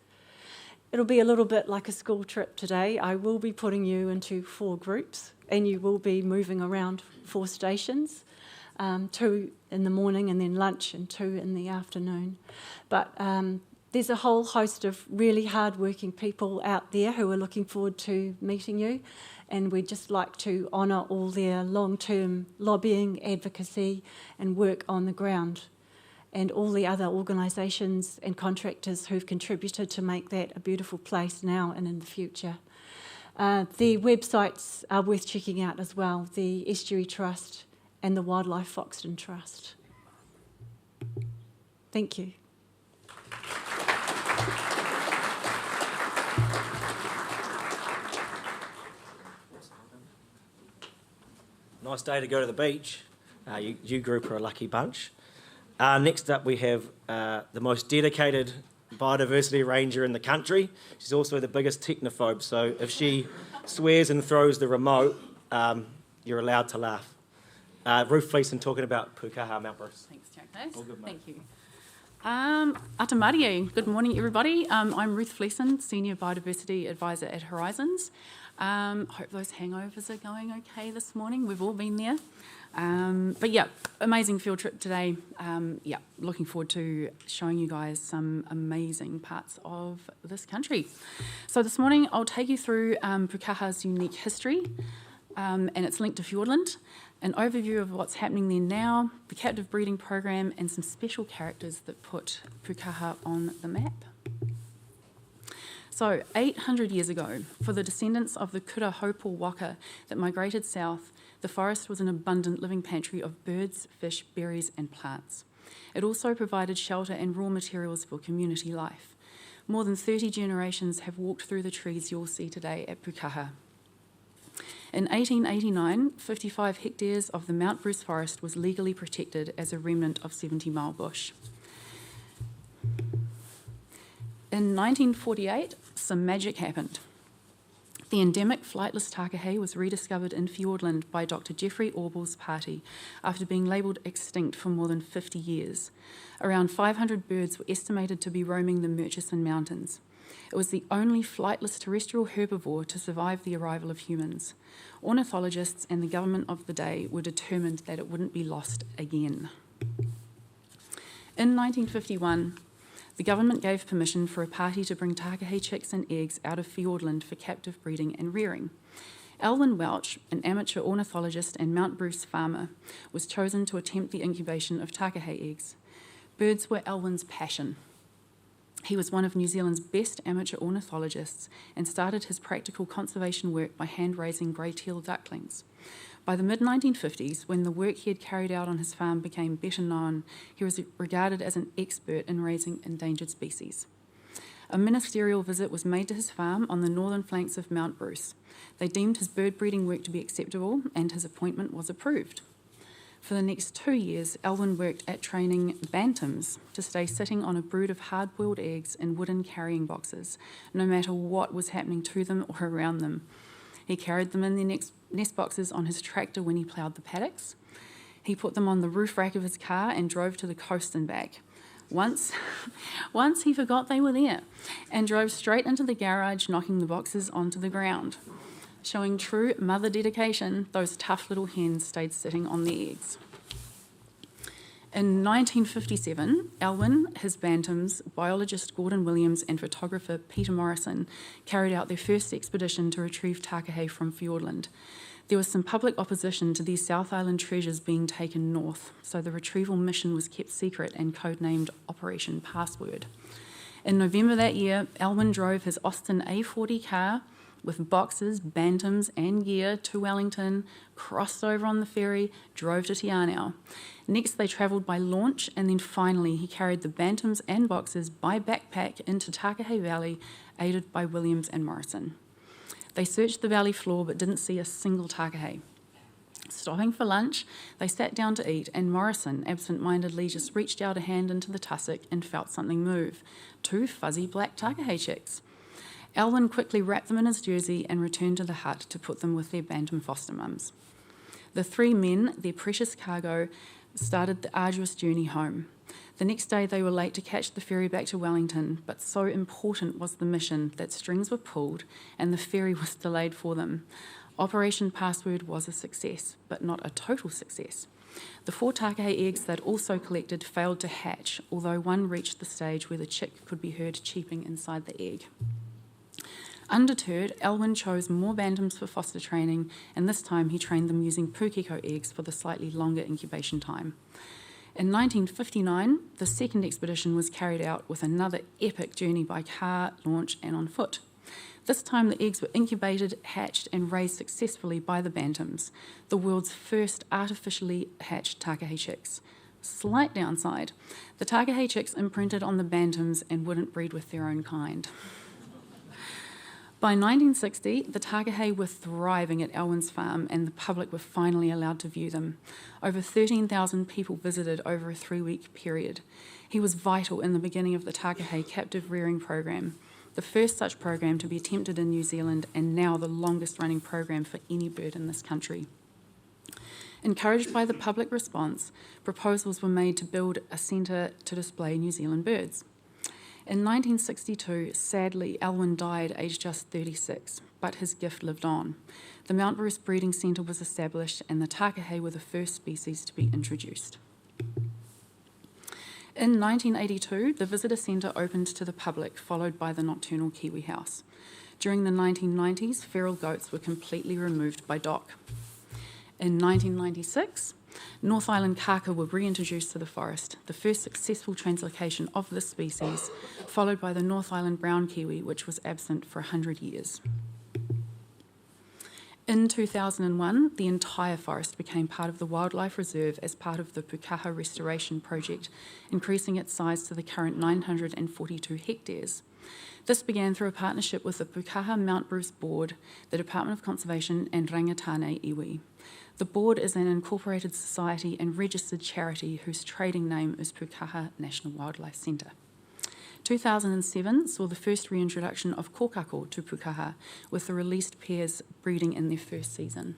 It'll be a little bit like a school trip today. I will be putting you into 4 groups, and you will be moving around 4 stations, 2 in the morning and then lunch, and 2 in the afternoon. But there's a whole host of really hard-working people out there who are looking forward to meeting you, and we'd just like to honour all their long-term lobbying, advocacy and work on the ground, and all the other organisations and contractors who've contributed to make that a beautiful place now and in the future. The websites are worth checking out as well, the Estuary Trust and the Wildlife Foxton Trust. Thank you. Nice day to go to the beach. You group are a lucky bunch. Next up we have the most dedicated biodiversity ranger in the country. She's also the biggest technophobe, so if she swears and throws the remote, you're allowed to laugh. Ruth Fleeson talking about Pukaha, Mount Bruce. Thanks, Jack. All good, mate. Thank you. Atamarie, good morning, everybody. I'm Ruth Fleeson, Senior Biodiversity Advisor at Horizons. Hope those hangovers are going okay this morning. We've all been there. But yeah, amazing field trip today. Looking forward to showing you guys some amazing parts of this country. So this morning I'll take you through Pukaha's unique history, and it's linked to Fiordland, an overview of what's happening there now, the captive breeding program, and some special characters that put Pukaha on the map. So 800 years ago, for the descendants of the Kura Haupo Waka that migrated south, the forest was an abundant living pantry of birds, fish, berries and plants. It also provided shelter and raw materials for community life. More than 30 generations have walked through the trees you'll see today at Pukaha. In 1889, 55 hectares of the Mount Bruce forest was legally protected as a remnant of 70 Mile Bush. In 1948, some magic happened. The endemic flightless takahe was rediscovered in Fiordland by Dr. Geoffrey Orble's party after being labelled extinct for more than 50 years. Around 500 birds were estimated to be roaming the Murchison Mountains. It was the only flightless terrestrial herbivore to survive the arrival of humans. Ornithologists and the government of the day were determined that it wouldn't be lost again. In 1951, the government gave permission for a party to bring takahe chicks and eggs out of Fiordland for captive breeding and rearing. Elwyn Welch, an amateur ornithologist and Mount Bruce farmer, was chosen to attempt the incubation of takahe eggs. Birds were Elwyn's passion. He was one of New Zealand's best amateur ornithologists and started his practical conservation work by hand-raising grey-tailed ducklings. By the mid-1950s, when the work he had carried out on his farm became better known, he was regarded as an expert in raising endangered species. A ministerial visit was made to his farm on the northern flanks of Mount Bruce. They deemed his bird breeding work to be acceptable, and his appointment was approved. For the next 2 years, Elwyn worked at training bantams to stay sitting on a brood of hard-boiled eggs in wooden carrying boxes, no matter what was happening to them or around them. He carried them in their nest boxes on his tractor when he ploughed the paddocks. He put them on the roof rack of his car and drove to the coast and back. Once he forgot they were there and drove straight into the garage, knocking the boxes onto the ground. Showing true mother dedication, those tough little hens stayed sitting on their eggs. In 1957, Elwyn, his bantams, biologist Gordon Williams and photographer Peter Morrison carried out their first expedition to retrieve takahe from Fiordland. There was some public opposition to these South Island treasures being taken north, so the retrieval mission was kept secret and codenamed Operation Password. In November that year, Elwyn drove his Austin A40 car with boxes, bantams and gear to Wellington, crossed over on the ferry, drove to Te Anau. Next they travelled by launch, and then finally he carried the bantams and boxes by backpack into Takahe Valley, aided by Williams and Morrison. They searched the valley floor but didn't see a single takahe. Stopping for lunch, they sat down to eat, and Morrison absent-mindedly just reached out a hand into the tussock and felt something move. 2 fuzzy black takahe chicks. Elwyn quickly wrapped them in his jersey and returned to the hut to put them with their bantam foster mums. The 3 men, their precious cargo, started the arduous journey home. The next day they were late to catch the ferry back to Wellington, but so important was the mission that strings were pulled and the ferry was delayed for them. Operation Password was a success, but not a total success. The 4 takahe eggs they'd also collected failed to hatch, although one reached the stage where the chick could be heard cheeping inside the egg. Undeterred, Elwyn chose more bantams for foster training, and this time he trained them using pukeko eggs for the slightly longer incubation time. In 1959, the second expedition was carried out with another epic journey by car, launch and on foot. This time the eggs were incubated, hatched and raised successfully by the bantams, the world's first artificially hatched takahe chicks. Slight downside, the takahe chicks imprinted on the bantams and wouldn't breed with their own kind. By 1960, the takahe were thriving at Elwyn's farm and the public were finally allowed to view them. Over 13,000 people visited over a 3-week period. He was vital in the beginning of the takahe captive rearing program, the first such program to be attempted in New Zealand and now the longest running program for any bird in this country. Encouraged by the public response, proposals were made to build a centre to display New Zealand birds. In 1962, sadly, Elwyn died aged just 36, but his gift lived on. The Mount Bruce Breeding Centre was established and the takahe were the first species to be introduced. In 1982, the visitor centre opened to the public, followed by the nocturnal kiwi house. During the 1990s, feral goats were completely removed by DOC. In 1996, North Island kaka were reintroduced to the forest, the first successful translocation of this species, followed by the North Island brown kiwi, which was absent for 100 years. In 2001, the entire forest became part of the wildlife reserve as part of the Pukaha restoration project, increasing its size to the current 942 hectares. This began through a partnership with the Pukaha Mount Bruce Board, the Department of Conservation and Rangatane Iwi. The board is an incorporated society and registered charity whose trading name is Pukaha National Wildlife Centre. 2007 saw the first reintroduction of kōkako to Pukaha, with the released pairs breeding in their first season.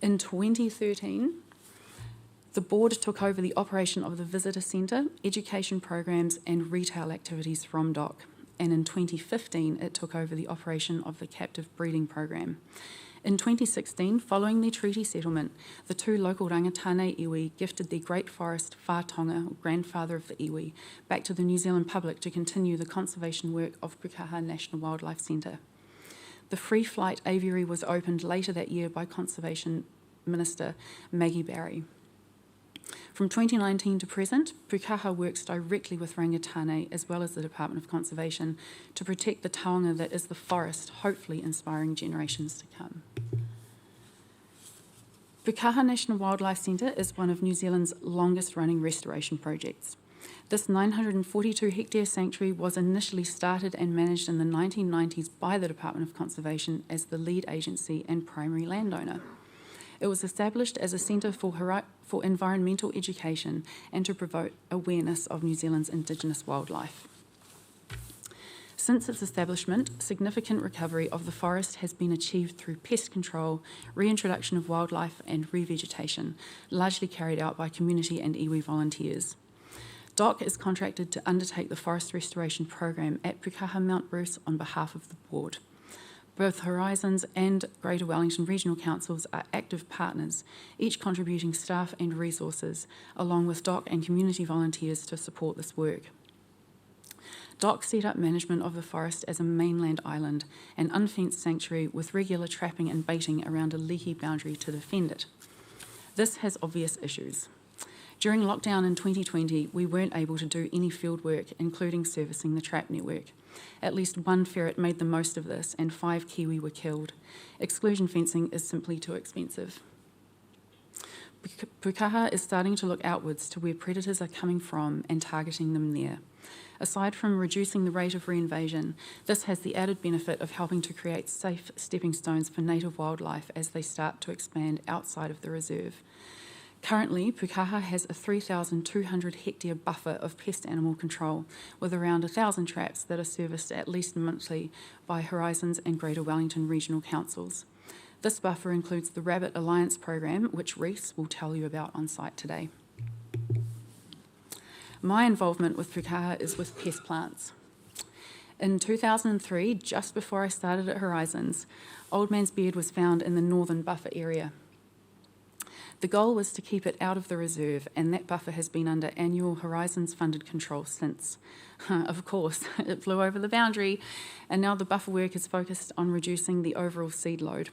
In 2013, the board took over the operation of the visitor centre, education programs and retail activities from DOC, and in 2015 it took over the operation of the captive breeding program. In 2016, following their treaty settlement, the two local rangatane iwi gifted their Great Forest whātonga, or grandfather of the iwi, back to the New Zealand public to continue the conservation work of Pukaha National Wildlife Centre. The Free Flight Aviary was opened later that year by Conservation Minister Maggie Barry. From 2019 to present, Pukaha works directly with Rangatane as well as the Department of Conservation to protect the taonga that is the forest, hopefully inspiring generations to come. Pukaha National Wildlife Centre is one of New Zealand's longest running restoration projects. This 942 hectare sanctuary was initially started and managed in the 1990s by the Department of Conservation as the lead agency and primary landowner. It was established as a centre for environmental education and to promote awareness of New Zealand's Indigenous wildlife. Since its establishment, significant recovery of the forest has been achieved through pest control, reintroduction of wildlife and revegetation, largely carried out by community and iwi volunteers. DOC is contracted to undertake the forest restoration program at Pukaha Mount Bruce on behalf of the board. Both Horizons and Greater Wellington Regional Councils are active partners, each contributing staff and resources, along with DOC and community volunteers to support this work. DOC set up management of the forest as a mainland island, an unfenced sanctuary with regular trapping and baiting around a leaky boundary to defend it. This has obvious issues. During lockdown in 2020, we weren't able to do any field work, including servicing the trap network. At least one ferret made the most of this, and 5 kiwi were killed. Exclusion fencing is simply too expensive. Pukaha is starting to look outwards to where predators are coming from and targeting them there. Aside from reducing the rate of reinvasion, this has the added benefit of helping to create safe stepping stones for native wildlife as they start to expand outside of the reserve. Currently, Pukaha has a 3,200 hectare buffer of pest animal control, with around 1,000 traps that are serviced at least monthly by Horizons and Greater Wellington Regional Councils. This buffer includes the Rabbit Alliance program, which Reese will tell you about on site today. My involvement with Pukaha is with pest plants. In 2003, just before I started at Horizons, Old Man's Beard was found in the northern buffer area. The goal was to keep it out of the reserve, and that buffer has been under annual Horizons-funded control since. Of course, it flew over the boundary, and now the buffer work is focused on reducing the overall seed load.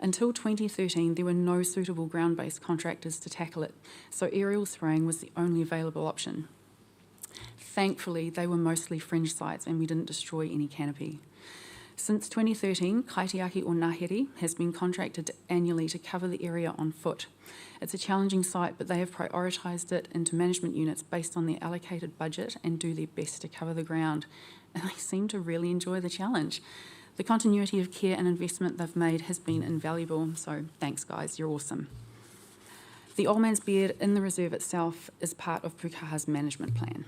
Until 2013, there were no suitable ground-based contractors to tackle it, so aerial spraying was the only available option. Thankfully, they were mostly fringe sites, and we didn't destroy any canopy. Since 2013, Kaitiaki or Ngahere has been contracted annually to cover the area on foot. It's a challenging site, but they have prioritised it into management units based on their allocated budget and do their best to cover the ground. And they seem to really enjoy the challenge. The continuity of care and investment they've made has been invaluable, so thanks guys, you're awesome. The Old Man's Beard in the reserve itself is part of Pukaha's management plan.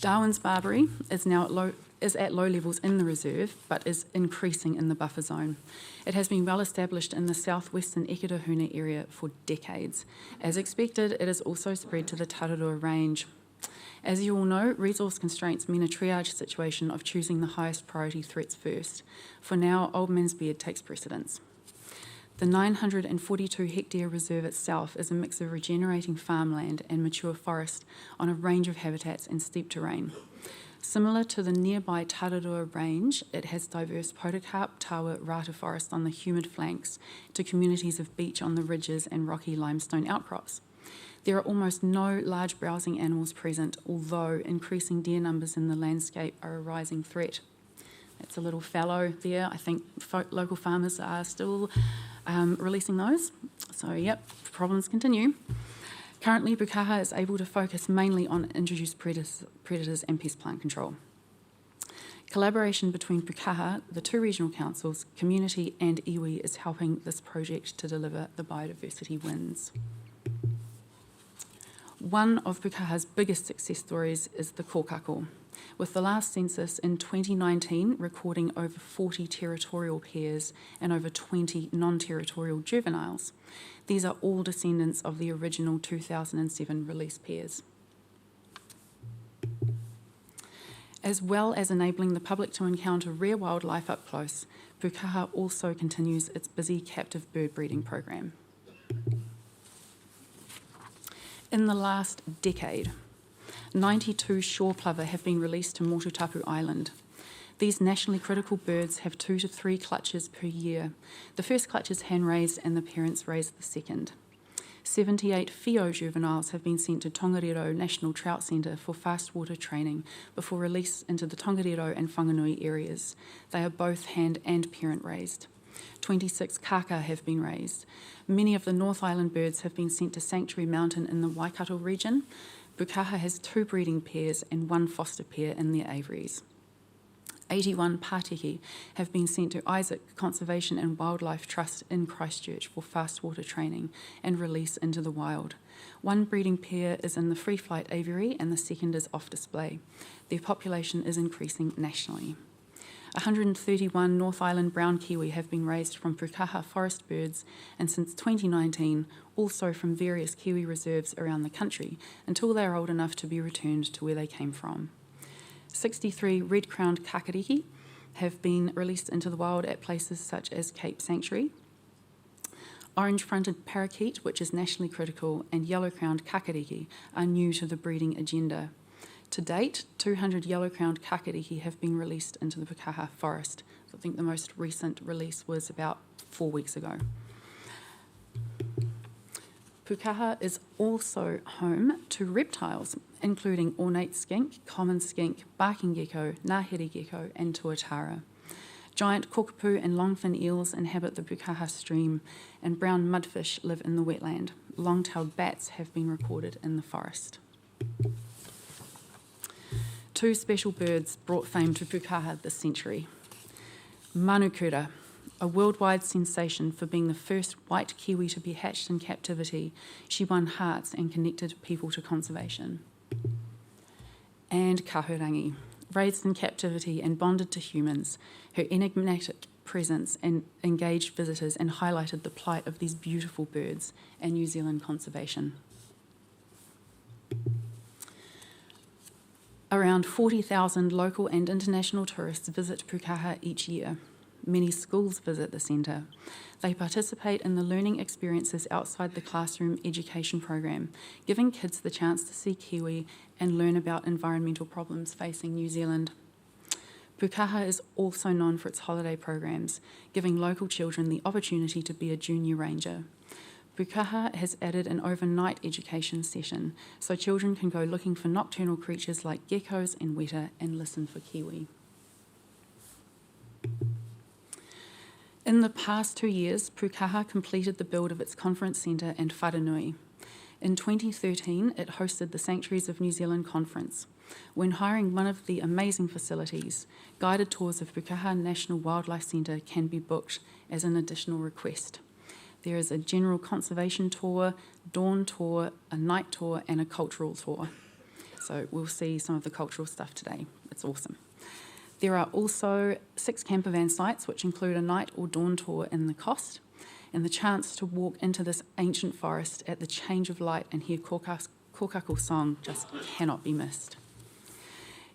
Darwin's barberry is at low levels in the reserve, but is increasing in the buffer zone. It has been well established in the southwestern Ekirahuna area for decades. As expected, it has also spread to the Tarapuruhi range. As you all know, resource constraints mean a triage situation of choosing the highest priority threats first. For now, Old Man's Beard takes precedence. The 942 hectare reserve itself is a mix of regenerating farmland and mature forest on a range of habitats and steep terrain. Similar to the nearby Tarapuruhi range, it has diverse podocarp, tawa, rata forest on the humid flanks to communities of beech on the ridges and rocky limestone outcrops. There are almost no large browsing animals present, although increasing deer numbers in the landscape are a rising threat. It's a little fallow there. I think local farmers are still releasing those. So, yep, problems continue. Currently, Pukaha is able to focus mainly on introduced predators and pest plant control. Collaboration between Pukaha, the two regional councils, community and iwi is helping this project to deliver the biodiversity wins. One of Pukaha's biggest success stories is the kōkako, with the last census in 2019 recording over 40 territorial pairs and over 20 non-territorial juveniles. These are all descendants of the original 2007 release pairs. As well as enabling the public to encounter rare wildlife up close, Pukaha also continues its busy captive bird breeding program. In the last decade, 92 shore plover have been released to Motutapu Island. These nationally critical birds have 2 to 3 clutches per year. The first clutch is hand-raised and the parents raise the second. 78 whio juveniles have been sent to Tongariro National Trout Centre for fast water training before release into the Tongariro and Whanganui areas. They are both hand and parent raised. 26 kaka have been raised. Many of the North Island birds have been sent to Sanctuary Mountain in the Waikato region. Pukaha has 2 breeding pairs and 1 foster pair in their aviaries. 81 pātehi have been sent to Isaac Conservation and Wildlife Trust in Christchurch for fast water training and release into the wild. 1 breeding pair is in the Free Flight aviary and the second is off display. Their population is increasing nationally. 131 North Island brown kiwi have been raised from Pukaha forest birds and since 2019 also from various kiwi reserves around the country until they are old enough to be returned to where they came from. 63 red-crowned kakariki have been released into the wild at places such as Cape Sanctuary. Orange-fronted parakeet, which is nationally critical, and yellow-crowned kakariki are new to the breeding agenda. To date, 200 yellow-crowned kakariki have been released into the Pukaha forest. I think the most recent release was about 4 weeks ago. Pukaha is also home to reptiles, including ornate skink, common skink, barking gecko, Ngahere gecko, and Tōtara. Giant kōkapu and longfin eels inhabit the Pukaha stream, and brown mudfish live in the wetland. Long-tailed bats have been recorded in the forest. 2 special birds brought fame to Pukaha this century. Manukura, a worldwide sensation for being the first white kiwi to be hatched in captivity, she won hearts and connected people to conservation. And Kahurangi, raised in captivity and bonded to humans, her enigmatic presence and engaged visitors and highlighted the plight of these beautiful birds and New Zealand conservation. Around 40,000 local and international tourists visit Pukaha each year. Many schools visit the centre. They participate in the learning experiences outside the classroom education program, giving kids the chance to see kiwi and learn about environmental problems facing New Zealand. Pukaha is also known for its holiday programs, giving local children the opportunity to be a junior ranger. Pukaha has added an overnight education session, so children can go looking for nocturnal creatures like geckos and weta and listen for kiwi. In the past 2 years, Pukaha completed the build of its conference centre and wharenui. In 2013, it hosted the Sanctuaries of New Zealand conference. When hiring one of the amazing facilities, guided tours of Pukaha National Wildlife Centre can be booked as an additional request. There is a general conservation tour, dawn tour, a night tour, and a cultural tour. So we'll see some of the cultural stuff today. It's awesome. There are also 6 campervan sites, which include a night or dawn tour in the cost, and the chance to walk into this ancient forest at the change of light and hear kōkako song just cannot be missed.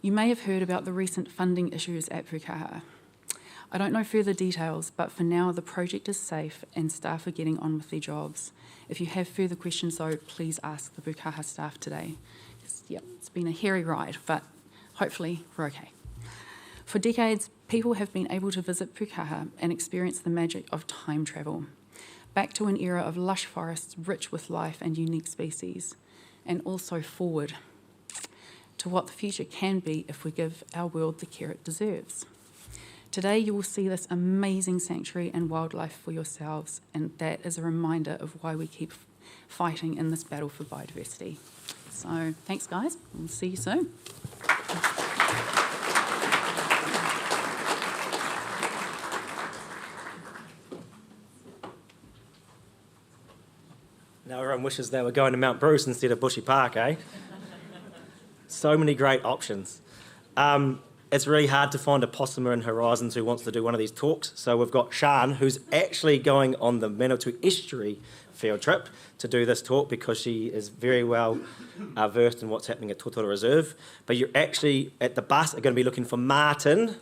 You may have heard about the recent funding issues at Pukaha. I don't know further details, but for now the project is safe and staff are getting on with their jobs. If you have further questions though, please ask the Pukaha staff today. It's been a hairy ride, but hopefully we're okay. For decades, people have been able to visit Pukaha and experience the magic of time travel, back to an era of lush forests rich with life and unique species, and also forward to what the future can be if we give our world the care it deserves. Today you will see this amazing sanctuary and wildlife for yourselves, and that is a reminder of why we keep fighting in this battle for biodiversity. So thanks guys, we'll see you soon. Now everyone wishes they were going to Mount Bruce instead of Bushy Park, eh? So many great options. It's really hard to find a possumer in Horizons who wants to do one of these talks, so we've got Sian, who's actually going on the Manawatu Estuary field trip to do this talk because she is very well versed in what's happening at Tōtara Reserve. But you're actually, at the bus, are going to be looking for Martin,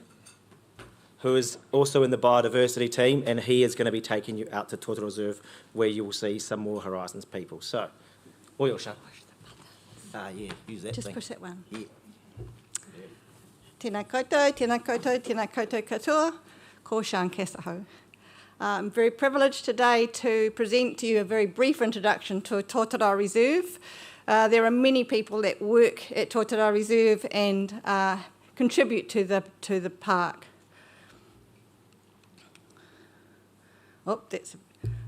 who is also in the biodiversity team, and he is going to be taking you out to Tōtara Reserve where you will see some more Horizons people. So, oi, Sian. Yeah, use that Just thing. push that one. Yeah. Tēnā koutou, tēnā koutou, tēnā koutou katoa, ko Sian Casahau. I'm very privileged today to present to you a very brief introduction to Tōtara Reserve. There are many people that work at Tōtara Reserve and contribute to the park.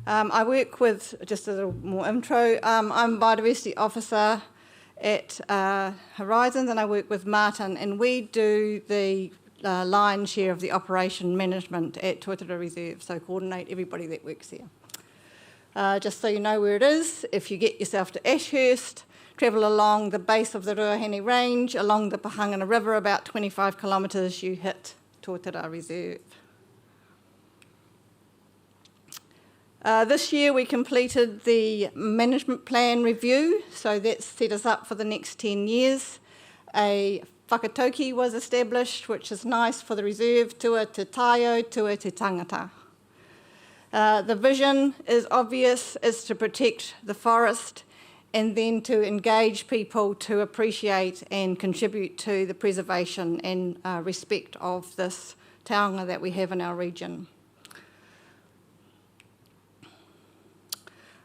I work with, just a little more intro, I'm a biodiversity officer at Horizons, and I work with Martin, and we do the lion's share of the operation management at Tōtara Reserve, so coordinate everybody that works there. Just so you know where it is, if you get yourself to Ashurst, travel along the base of the Ruahine Range, along the Pahangana River, about 25 kilometres, you hit Tōtara Reserve. This year we completed the management plan review, so that set us up for the next 10 years. A whakatauki was established, which is nice for the reserve, tua te taio, tua te tangata. The vision is obvious, is to protect the forest and then to engage people to appreciate and contribute to the preservation and respect of this taonga that we have in our region.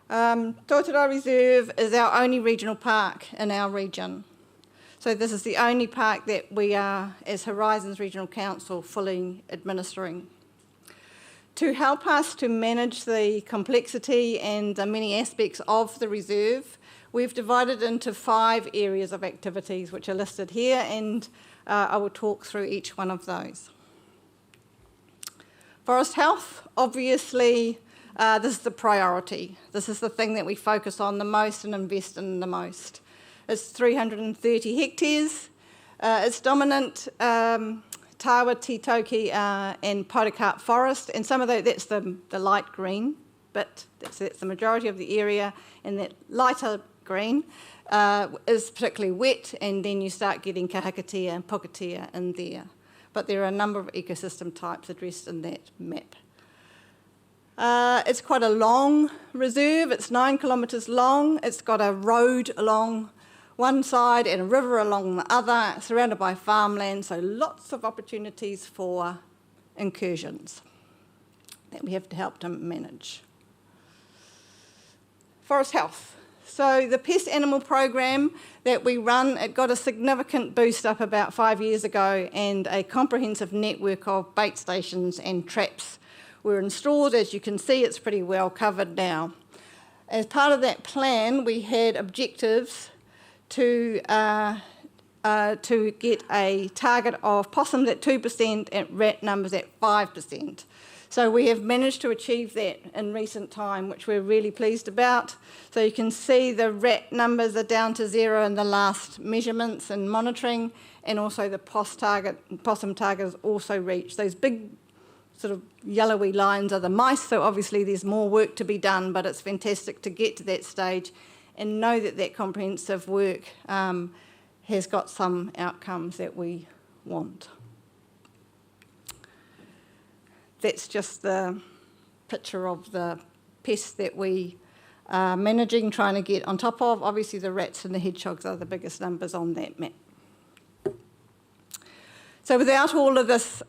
Tōtara Reserve is our only regional park in our region. So this is the only park that we are, as Horizons Regional Council, fully administering. To help us to manage the complexity and the many aspects of the reserve, we've divided into 5 areas of activities which are listed here, and I will talk through each one of those. Forest health, obviously, this is the priority. This is the thing that we focus on the most and invest in the most. It's 330 hectares. It's dominant Tawa, Titoki and Potocarp forest, and some of that's the light green bit. That's the majority of the area, and that lighter green is particularly wet, and then you start getting kahakatea and pukatea in there. But there are a number of ecosystem types addressed in that map. It's quite a long reserve. It's 9 kilometres long. It's got a road along one side and a river along the other, surrounded by farmland, so lots of opportunities for incursions that we have to help to manage. Forest health. So the pest animal program that we run, it got a significant boost up about 5 years ago, and a comprehensive network of bait stations and traps were installed. As you can see, it's pretty well covered now. As part of that plan, we had objectives to get a target of possums at 2% and rat numbers at 5%. So we have managed to achieve that in recent time, which we're really pleased about. So you can see the rat numbers are down to 0 in the last measurements and monitoring, and also the possum target is also reached. Those big sort of yellowy lines are the mice, so obviously there's more work to be done, but it's fantastic to get to that stage and know that that comprehensive work has got some outcomes that we want. That's just the picture of the pests that we are managing, trying to get on top of. Obviously the rats and the hedgehogs are the biggest numbers on that map. So without all of this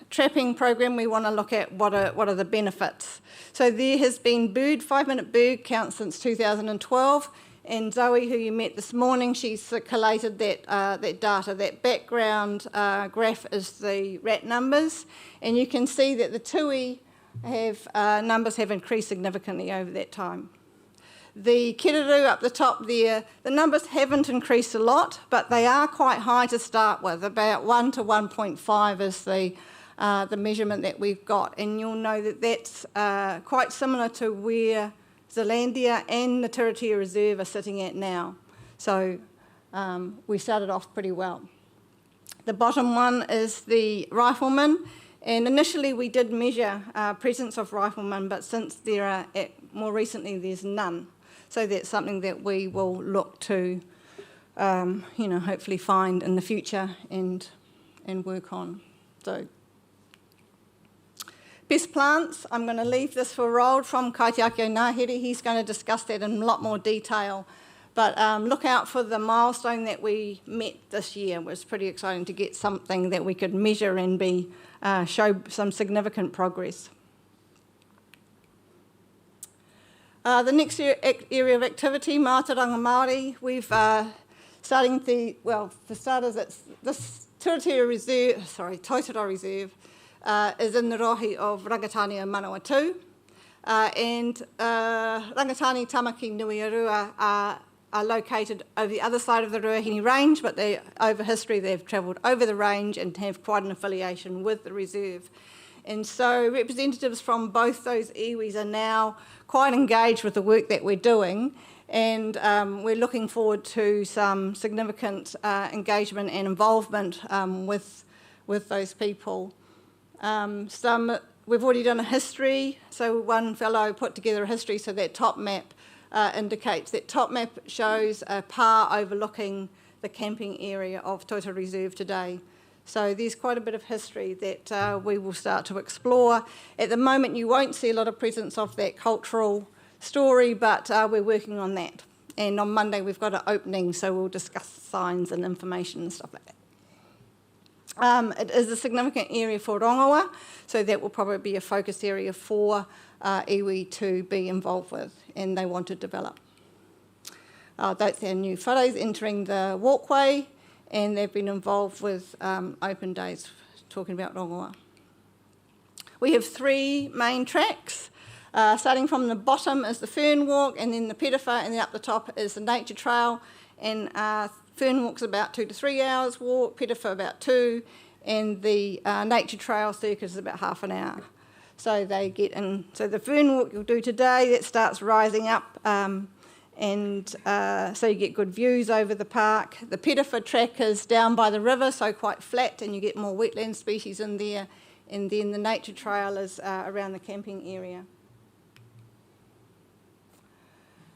trapping program, we want to look at what are the benefits. So there has been 5-minute bird count since 2012, And Zoe, who you met this morning, she's collated that data. That background graph is the rat numbers, and you can see that the tui numbers have increased significantly over that time. The kiraru up the top there, the numbers haven't increased a lot, but they are quite high to start with. About 1 to 1.5 is the measurement that we've got, and you'll know that that's quite similar to where Zealandia and the Tarapuruhi Reserve are sitting at now. So we started off pretty well. The bottom one is the riflemen, and initially we did measure presence of riflemen, but since there are, more recently, there's none. So that's something that we will look to, hopefully find in the future and work on. So. Best plants, I'm going to leave this for Roald from Kaitiaki Ngahere. He's going to discuss that in a lot more detail. But look out for the milestone that we met this year. It was pretty exciting to get something that we could measure and show some significant progress. The next area of activity, Mātauranga Māori, we've starting the, well, for starters, it's this Tōtara Reserve, is in the rohi of Rangatani and Manawatu. And Rangatani, Tamaki, Nuiarua are located over the other side of the Ruahine Range, but over history they've travelled over the range and have quite an affiliation with the reserve. And so representatives from both those iwis are now quite engaged with the work that we're doing, and we're looking forward to some significant engagement and involvement with those people. We've already done a history, so one fellow put together a history, so that top map indicates that top map shows a pa overlooking the camping area of Tōtara Reserve today. So there's quite a bit of history that we will start to explore. At the moment you won't see a lot of presence of that cultural story, but we're working on that. And on Monday we've got an opening, so we'll discuss signs and information and stuff like that. It is a significant area for rongoa, so that will probably be a focus area for iwi to be involved with, and they want to develop. That's our new whareis entering the walkway, and they've been involved with open days talking about rongoa. We have 3 main tracks. Starting from the bottom is the Fern Walk, and then the Petifa, and then up the top is the Nature Trail, and Fern Walk's about 2 to 3 hours walk, Petifa about 2, and the Nature Trail circuit is about half an hour. So they get in. So the Fern Walk you'll do today, that starts rising up, and so you get good views over the park. The Petifa track is down by the river, so quite flat, and you get more wetland species in there. And then the Nature Trail is around the camping area.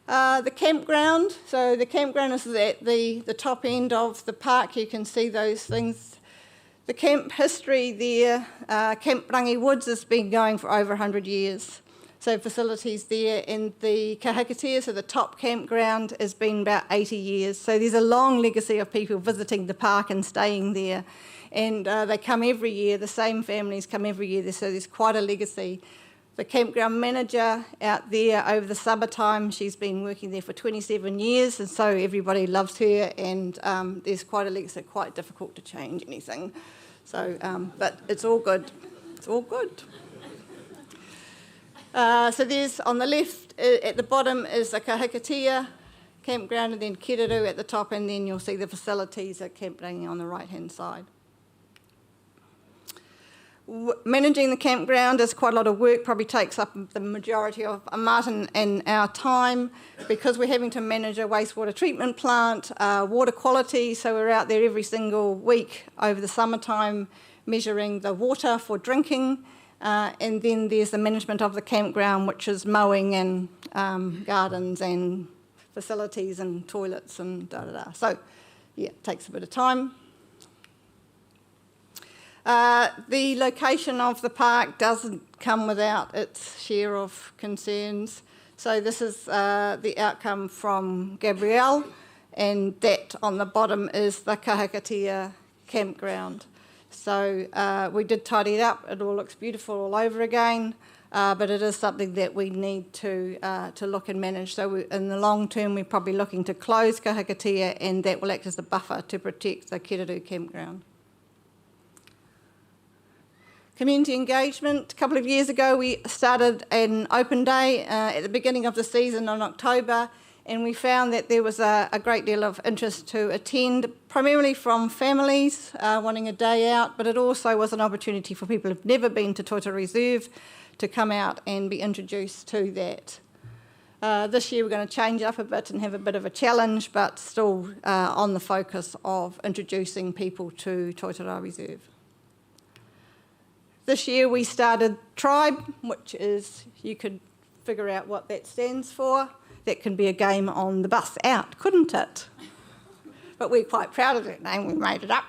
The campground, so the campground is at the top end of the park. You can see those things. The camp history there, Camp Rangi Woods has been going for over 100 years. So facilities there, and the Kahakatea, so the top campground, has been about 80 years. So there's a long legacy of people visiting the park and staying there. And they come every year, the same families come every year, so there's quite a legacy. The campground manager out there over the summertime, she's been working there for 27 years, and so everybody loves her, and there's quite a legacy, quite difficult to change anything. So, but it's all good. It's all good. So there's, on the left, at the bottom is the Kahakatea campground, and then Kiraru at the top, and then you'll see the facilities at Camp Rangi on the right-hand side. Managing the campground is quite a lot of work, probably takes up the majority of Martin and our time, because we're having to manage a wastewater treatment plant, water quality, so we're out there every single week over the summertime measuring the water for drinking, and then there's the management of the campground, which is mowing and gardens and facilities and toilets and da-da-da. So, yeah, it takes a bit of time. The location of the park doesn't come without its share of concerns. So this is the outcome from Gabrielle, and that on the bottom is the Kahakatea campground. So we did tidy it up. It all looks beautiful all over again, but it is something that we need to look and manage. So in the long term, we're probably looking to close Kahakatea, and that will act as a buffer to protect the Kiraru campground. Community engagement. A couple of years ago, we started an open day at the beginning of the season in October, and we found that there was a great deal of interest to attend, primarily from families wanting a day out, but it also was an opportunity for people who've never been to Tōtara Reserve to come out and be introduced to that. This year we're going to change up a bit and have a bit of a challenge, but still on the focus of introducing people to Tōtara Reserve. This year we started Tribe, which is, you could figure out what that stands for. That can be a game on the bus out, couldn't it? But we're quite proud of that name, we made it up.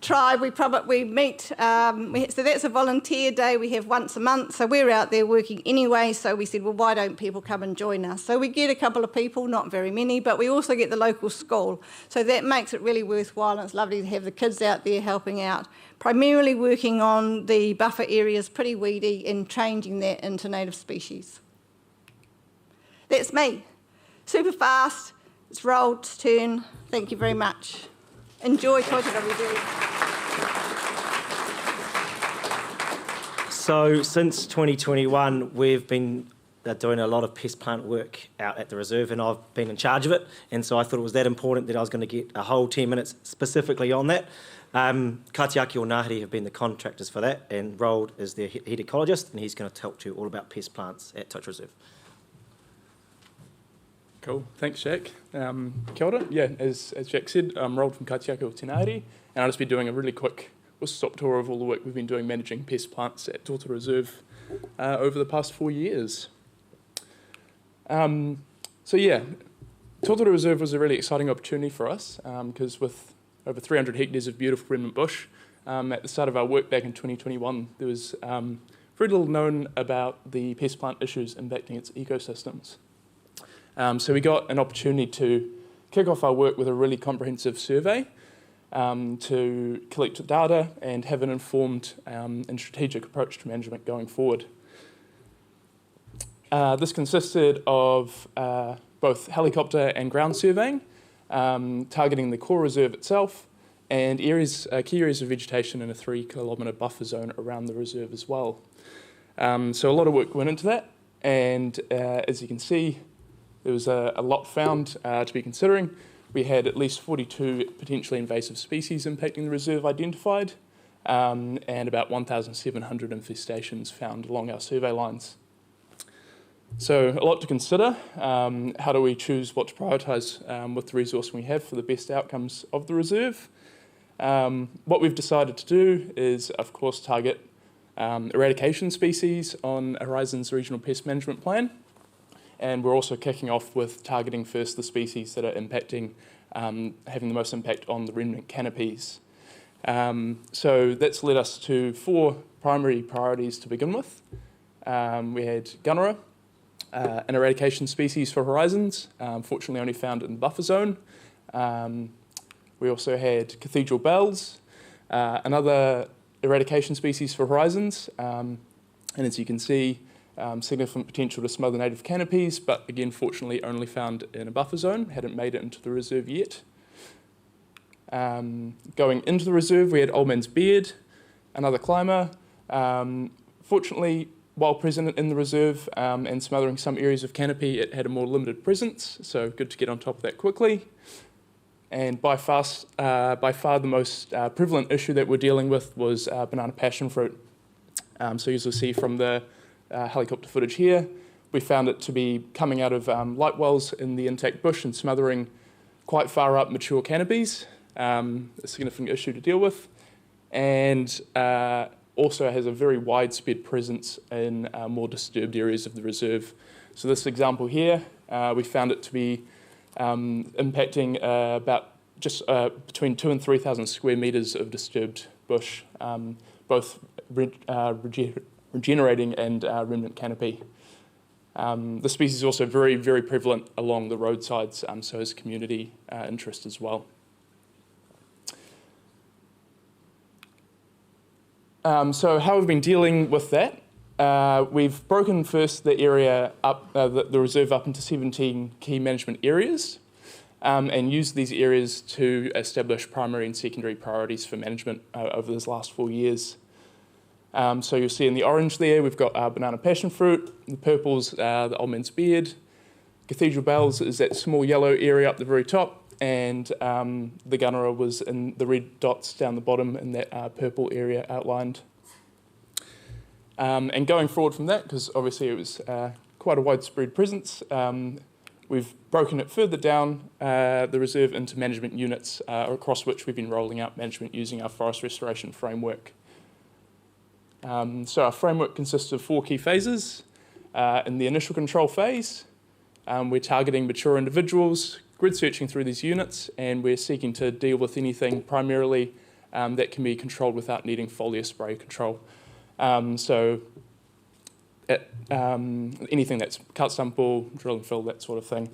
Tribe, we meet, so that's a volunteer day we have once a month, so we're out there working anyway, so we said, well, why don't people come and join us? So we get a couple of people, not very many, but we also get the local school, so that makes it really worthwhile, and it's lovely to have the kids out there helping out, primarily working on the buffer areas, pretty weedy, and changing that into native species. That's me. Super fast, it's Rold's turn. Thank you very much. Enjoy Tōtara Reserve. So since 2021, we've been doing a lot of pest plant work out at the reserve, and I've been in charge of it, and so I thought it was that important that I was going to get a whole 10 minutes specifically on that. Kaitiaki or Ngahere have been the contractors for that, and Rold is their head ecologist, and he's going to talk to you all about pest plants at Tōtara Reserve. Cool, thanks Jack. Kia ora. Yeah, as Jack said, I'm Rold from Kaitiaki o Ngahere, and I'll just be doing a really quick whistle-stop tour of all the work we've been doing managing pest plants at Tōtara Reserve over the past 4 years. So yeah, Tōtara Reserve was a really exciting opportunity for us because with over 300 hectares of beautiful remnant bush, at the start of our work back in 2021, there was very little known about the pest plant issues impacting its ecosystems. So we got an opportunity to kick off our work with a really comprehensive survey to collect data and have an informed and strategic approach to management going forward. This consisted of both helicopter and ground surveying, targeting the core reserve itself and key areas of vegetation in a 3-kilometre buffer zone around the reserve as well. So a lot of work went into that, and as you can see, there was a lot found to be considering. We had at least 42 potentially invasive species impacting the reserve identified, and about 1,700 infestations found along our survey lines. So a lot to consider. How do we choose what to prioritise with the resource we have for the best outcomes of the reserve? What we've decided to do is, of course, target eradication species on Horizon's regional pest management plan. And we're also kicking off with targeting first the species that are impacting, having the most impact on the remnant canopies. So that's led us to 4 primary priorities to begin with. We had Gunnerer, an eradication species for Horizons, fortunately only found in the buffer zone. We also had cathedral bells, another eradication species for Horizons, and as you can see, significant potential to smother native canopies, but again, fortunately only found in a buffer zone, hadn't made it into the reserve yet. Going into the reserve, we had Old Man's Beard, another climber. Fortunately, while present in the reserve and smothering some areas of canopy, it had a more limited presence, so good to get on top of that quickly. And by far the most prevalent issue that we're dealing with was banana passion fruit. So as you'll see from the helicopter footage here, we found it to be coming out of light wells in the intact bush and smothering quite far up mature canopies, a significant issue to deal with, and also has a very widespread presence in more disturbed areas of the reserve. So this example here, we found it to be impacting about just between 2,000 and 3,000 square metres of disturbed bush, both regenerating and remnant canopy. The species is also very, very prevalent along the roadsides, so has community interest as well. So how we've been dealing with that, we've broken first the area up, the reserve up into 17 key management areas, and used these areas to establish primary and secondary priorities for management over this last 4 years. So you'll see in the orange there, we've got banana passion fruit, the purple's the old man's beard, Cathedral Bells is that small yellow area up the very top, and the Gunnerer was in the red dots down the bottom in that purple area outlined. And going forward from that, because obviously it was quite a widespread presence, we've broken it further down the reserve into management units across which we've been rolling out management using our forest restoration framework. So our framework consists of 4 key phases. In the initial control phase, we're targeting mature individuals, grid searching through these units, and we're seeking to deal with anything primarily that can be controlled without needing foliar spray control. Anything that's cut, stump, ball, drill and fill, that sort of thing.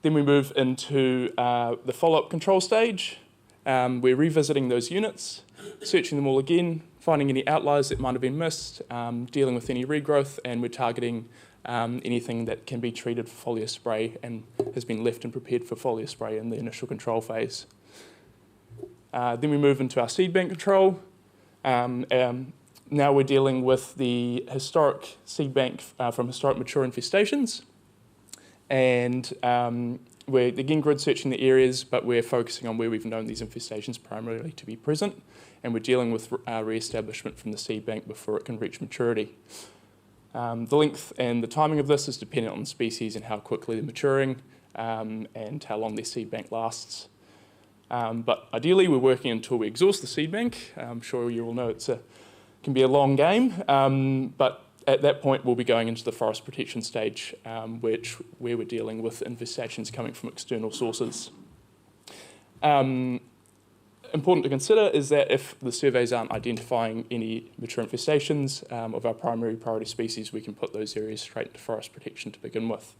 Then we move into the follow-up control stage. We're revisiting those units, searching them all again, finding any outliers that might have been missed, dealing with any regrowth, and we're targeting anything that can be treated for foliar spray and has been left and prepared for foliar spray in the initial control phase. Then we move into our seed bank control. Now we're dealing with the historic seed bank from historic mature infestations, and we're again grid searching the areas, but we're focusing on where we've known these infestations primarily to be present, and we're dealing with re-establishment from the seed bank before it can reach maturity. The length and the timing of this is dependent on the species and how quickly they're maturing and how long their seed bank lasts. But ideally, we're working until we exhaust the seed bank. I'm sure you all know it can be a long game, but at that point, we'll be going into the forest protection stage, where we're dealing with infestations coming from external sources. Important to consider is that if the surveys aren't identifying any mature infestations of our primary priority species, we can put those areas straight into forest protection to begin with.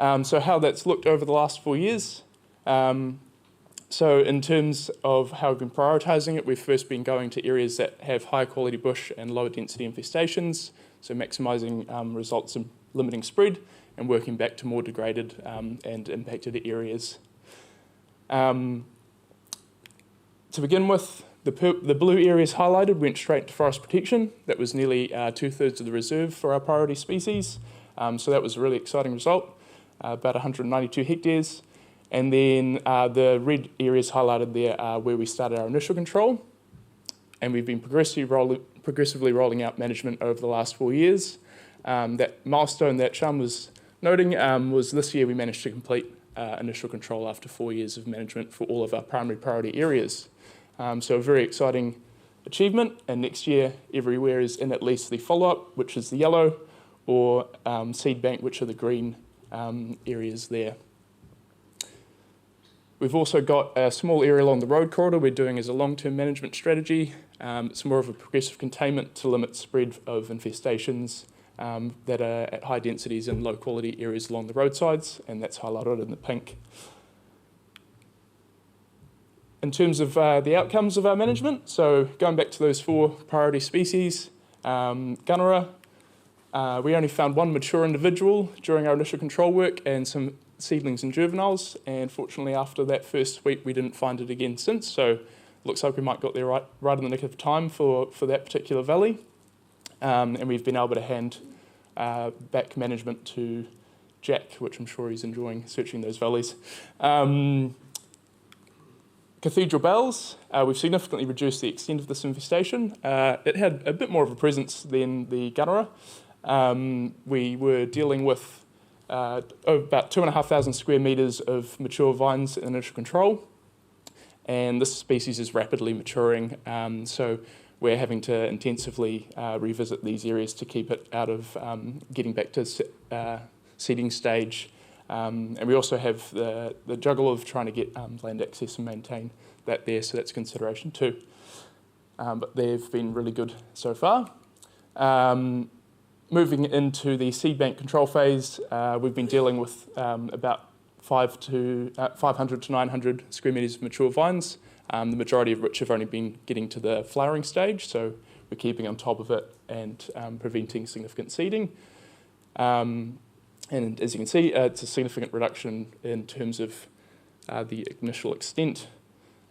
So how that's looked over the last 4 years. So in terms of how we've been prioritising it, we've first been going to areas that have higher quality bush and lower density infestations, so maximising results in limiting spread and working back to more degraded and impacted areas. To begin with, the blue areas highlighted went straight to forest protection. That was nearly 2/3 of the reserve for our priority species. So that was a really exciting result, about 192 hectares. And then the red areas highlighted there are where we started our initial control. And we've been progressively rolling out management over the last 4 years. That milestone that Sean was noting was this year we managed to complete initial control after 4 years of management for all of our primary priority areas. So a very exciting achievement, and next year everywhere is in at least the follow-up, which is the yellow, or seed bank, which are the green areas there. We've also got a small area along the road corridor we're doing as a long-term management strategy. It's more of a progressive containment to limit spread of infestations that are at high densities in low quality areas along the roadsides, and that's highlighted in the pink. In terms of the outcomes of our management, so going back to those 4 priority species, Gunnerer, we only found 1 mature individual during our initial control work and some seedlings and juveniles, and fortunately after that first week we didn't find it again since, so looks like we might got there right in the nick of time for that particular valley. And we've been able to hand back management to Jack, which I'm sure he's enjoying searching those valleys. Cathedral Bells, we've significantly reduced the extent of this infestation. It had a bit more of a presence than the Gunnerer. We were dealing with about 2,500 square metres of mature vines in initial control, and this species is rapidly maturing, so we're having to intensively revisit these areas to keep it out of getting back to seeding stage. And we also have the juggle of trying to get land access and maintain that there, so that's a consideration too. But they've been really good so far. Moving into the seed bank control phase, we've been dealing with about 500 to 900 square metres of mature vines the majority of which have only been getting to the flowering stage, so we're keeping on top of it and preventing significant seeding. And as you can see, it's a significant reduction in terms of the initial extent.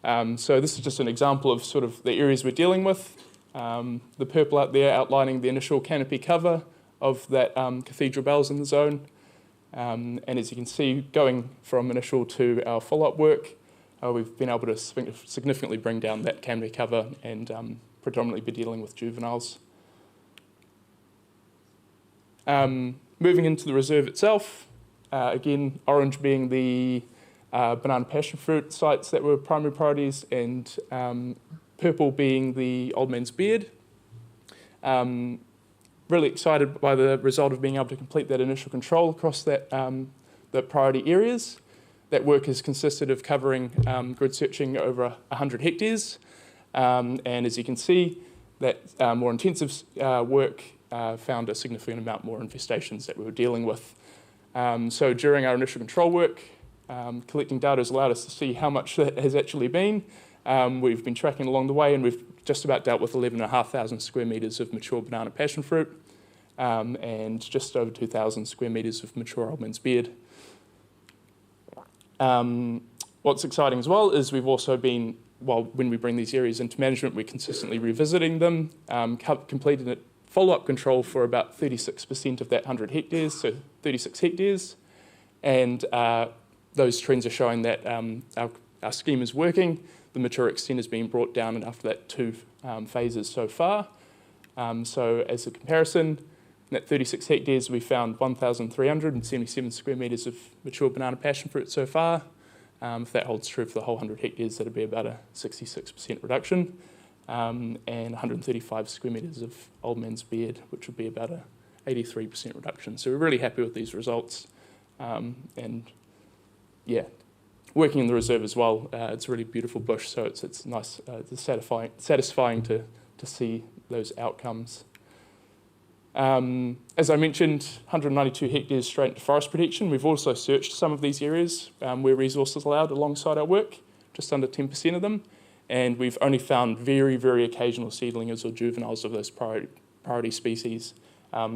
So this is just an example of sort of the areas we're dealing with. The purple out there outlining the initial canopy cover of that cathedral bells in the zone. And as you can see, going from initial to our follow-up work, we've been able to significantly bring down that canopy cover and predominantly be dealing with juveniles. Moving into the reserve itself, again, orange being the banana passion fruit sites that were primary priorities, and purple being the old man's beard. Really excited by the result of being able to complete that initial control across that the priority areas. That work has consisted of covering grid searching over 100 hectares, and as you can see, that more intensive work found a significant amount more infestations that we were dealing with. So during our initial control work, collecting data has allowed us to see how much that has actually been. We've been tracking along the way, and we've just about dealt with 11,500 square metres of mature banana passion fruit and just over 2,000 square metres of mature old man's beard. What's exciting as well is we've also been, when we bring these areas into management, we're consistently revisiting them, completed a follow-up control for about 36% of that 100 hectares, so 36 hectares, and those trends are showing that our scheme is working. The mature extent is being brought down after that 2 phases so far. So as a comparison, in that 36 hectares, we found 1,377 square metres of mature banana passion fruit so far. If that holds true for the whole 100 hectares, that'd be about a 66% reduction, and 135 square metres of old man's beard, which would be about a 83% reduction. So we're really happy with these results, and yeah, working in the reserve as well, it's a really beautiful bush, so it's nice, it's satisfying to see those outcomes. As I mentioned, 192 hectares straight into forest protection. We've also searched some of these areas where resources allowed alongside our work, just under 10% of them, and we've only found very, very occasional seedlings or juveniles of those priority species.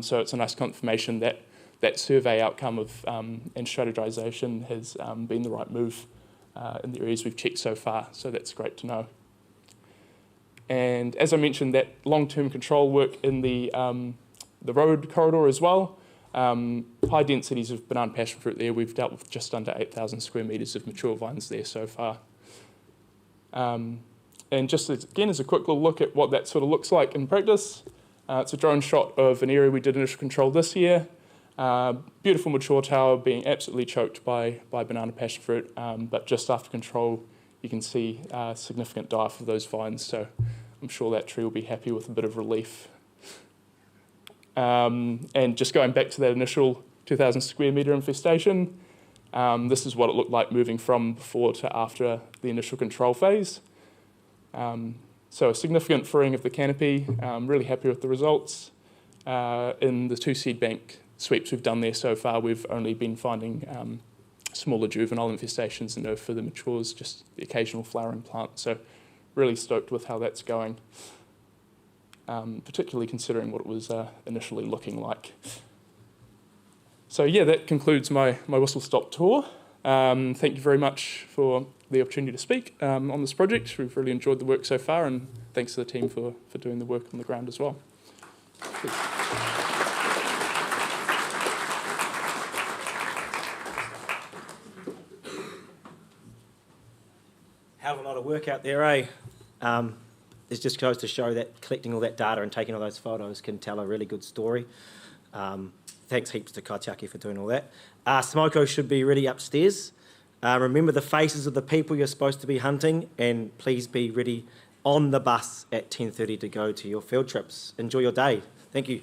So it's a nice confirmation that that survey outcome of and strategisation has been the right move in the areas we've checked so far, so that's great to know. And as I mentioned, that long-term control work in the road corridor as well, high densities of banana passion fruit there. We've dealt with just under 8,000 square metres of mature vines there so far. And just again, as a quick little look at what that sort of looks like in practice, it's a drone shot of an area we did initial control this year. Beautiful mature tower being absolutely choked by banana passion fruit, but just after control, you can see significant die-off of those vines, so I'm sure that tree will be happy with a bit of relief. And just going back to that initial 2,000 square metre infestation, this is what it looked like moving from before to after the initial control phase. So a significant freeing of the canopy, really happy with the results. In the 2 seed bank sweeps we've done there so far, we've only been finding smaller juvenile infestations and no further matures, just the occasional flowering plant. So really stoked with how that's going, particularly considering what it was initially looking like. So yeah, that concludes my whistle-stop tour. Thank you very much for the opportunity to speak on this project. We've really enjoyed the work so far, and thanks to the team for doing the work on the ground as well. Hell of a lot of work out there, eh? It just goes to show that collecting all that data and taking all those photos can tell a really good story. Thanks heaps to Kaitiaki for doing all that. Smoko should be ready upstairs. Remember the faces of the people you're supposed to be hunting, and please be ready on the bus at 10:30 to go to your field trips. Enjoy your day. Thank you.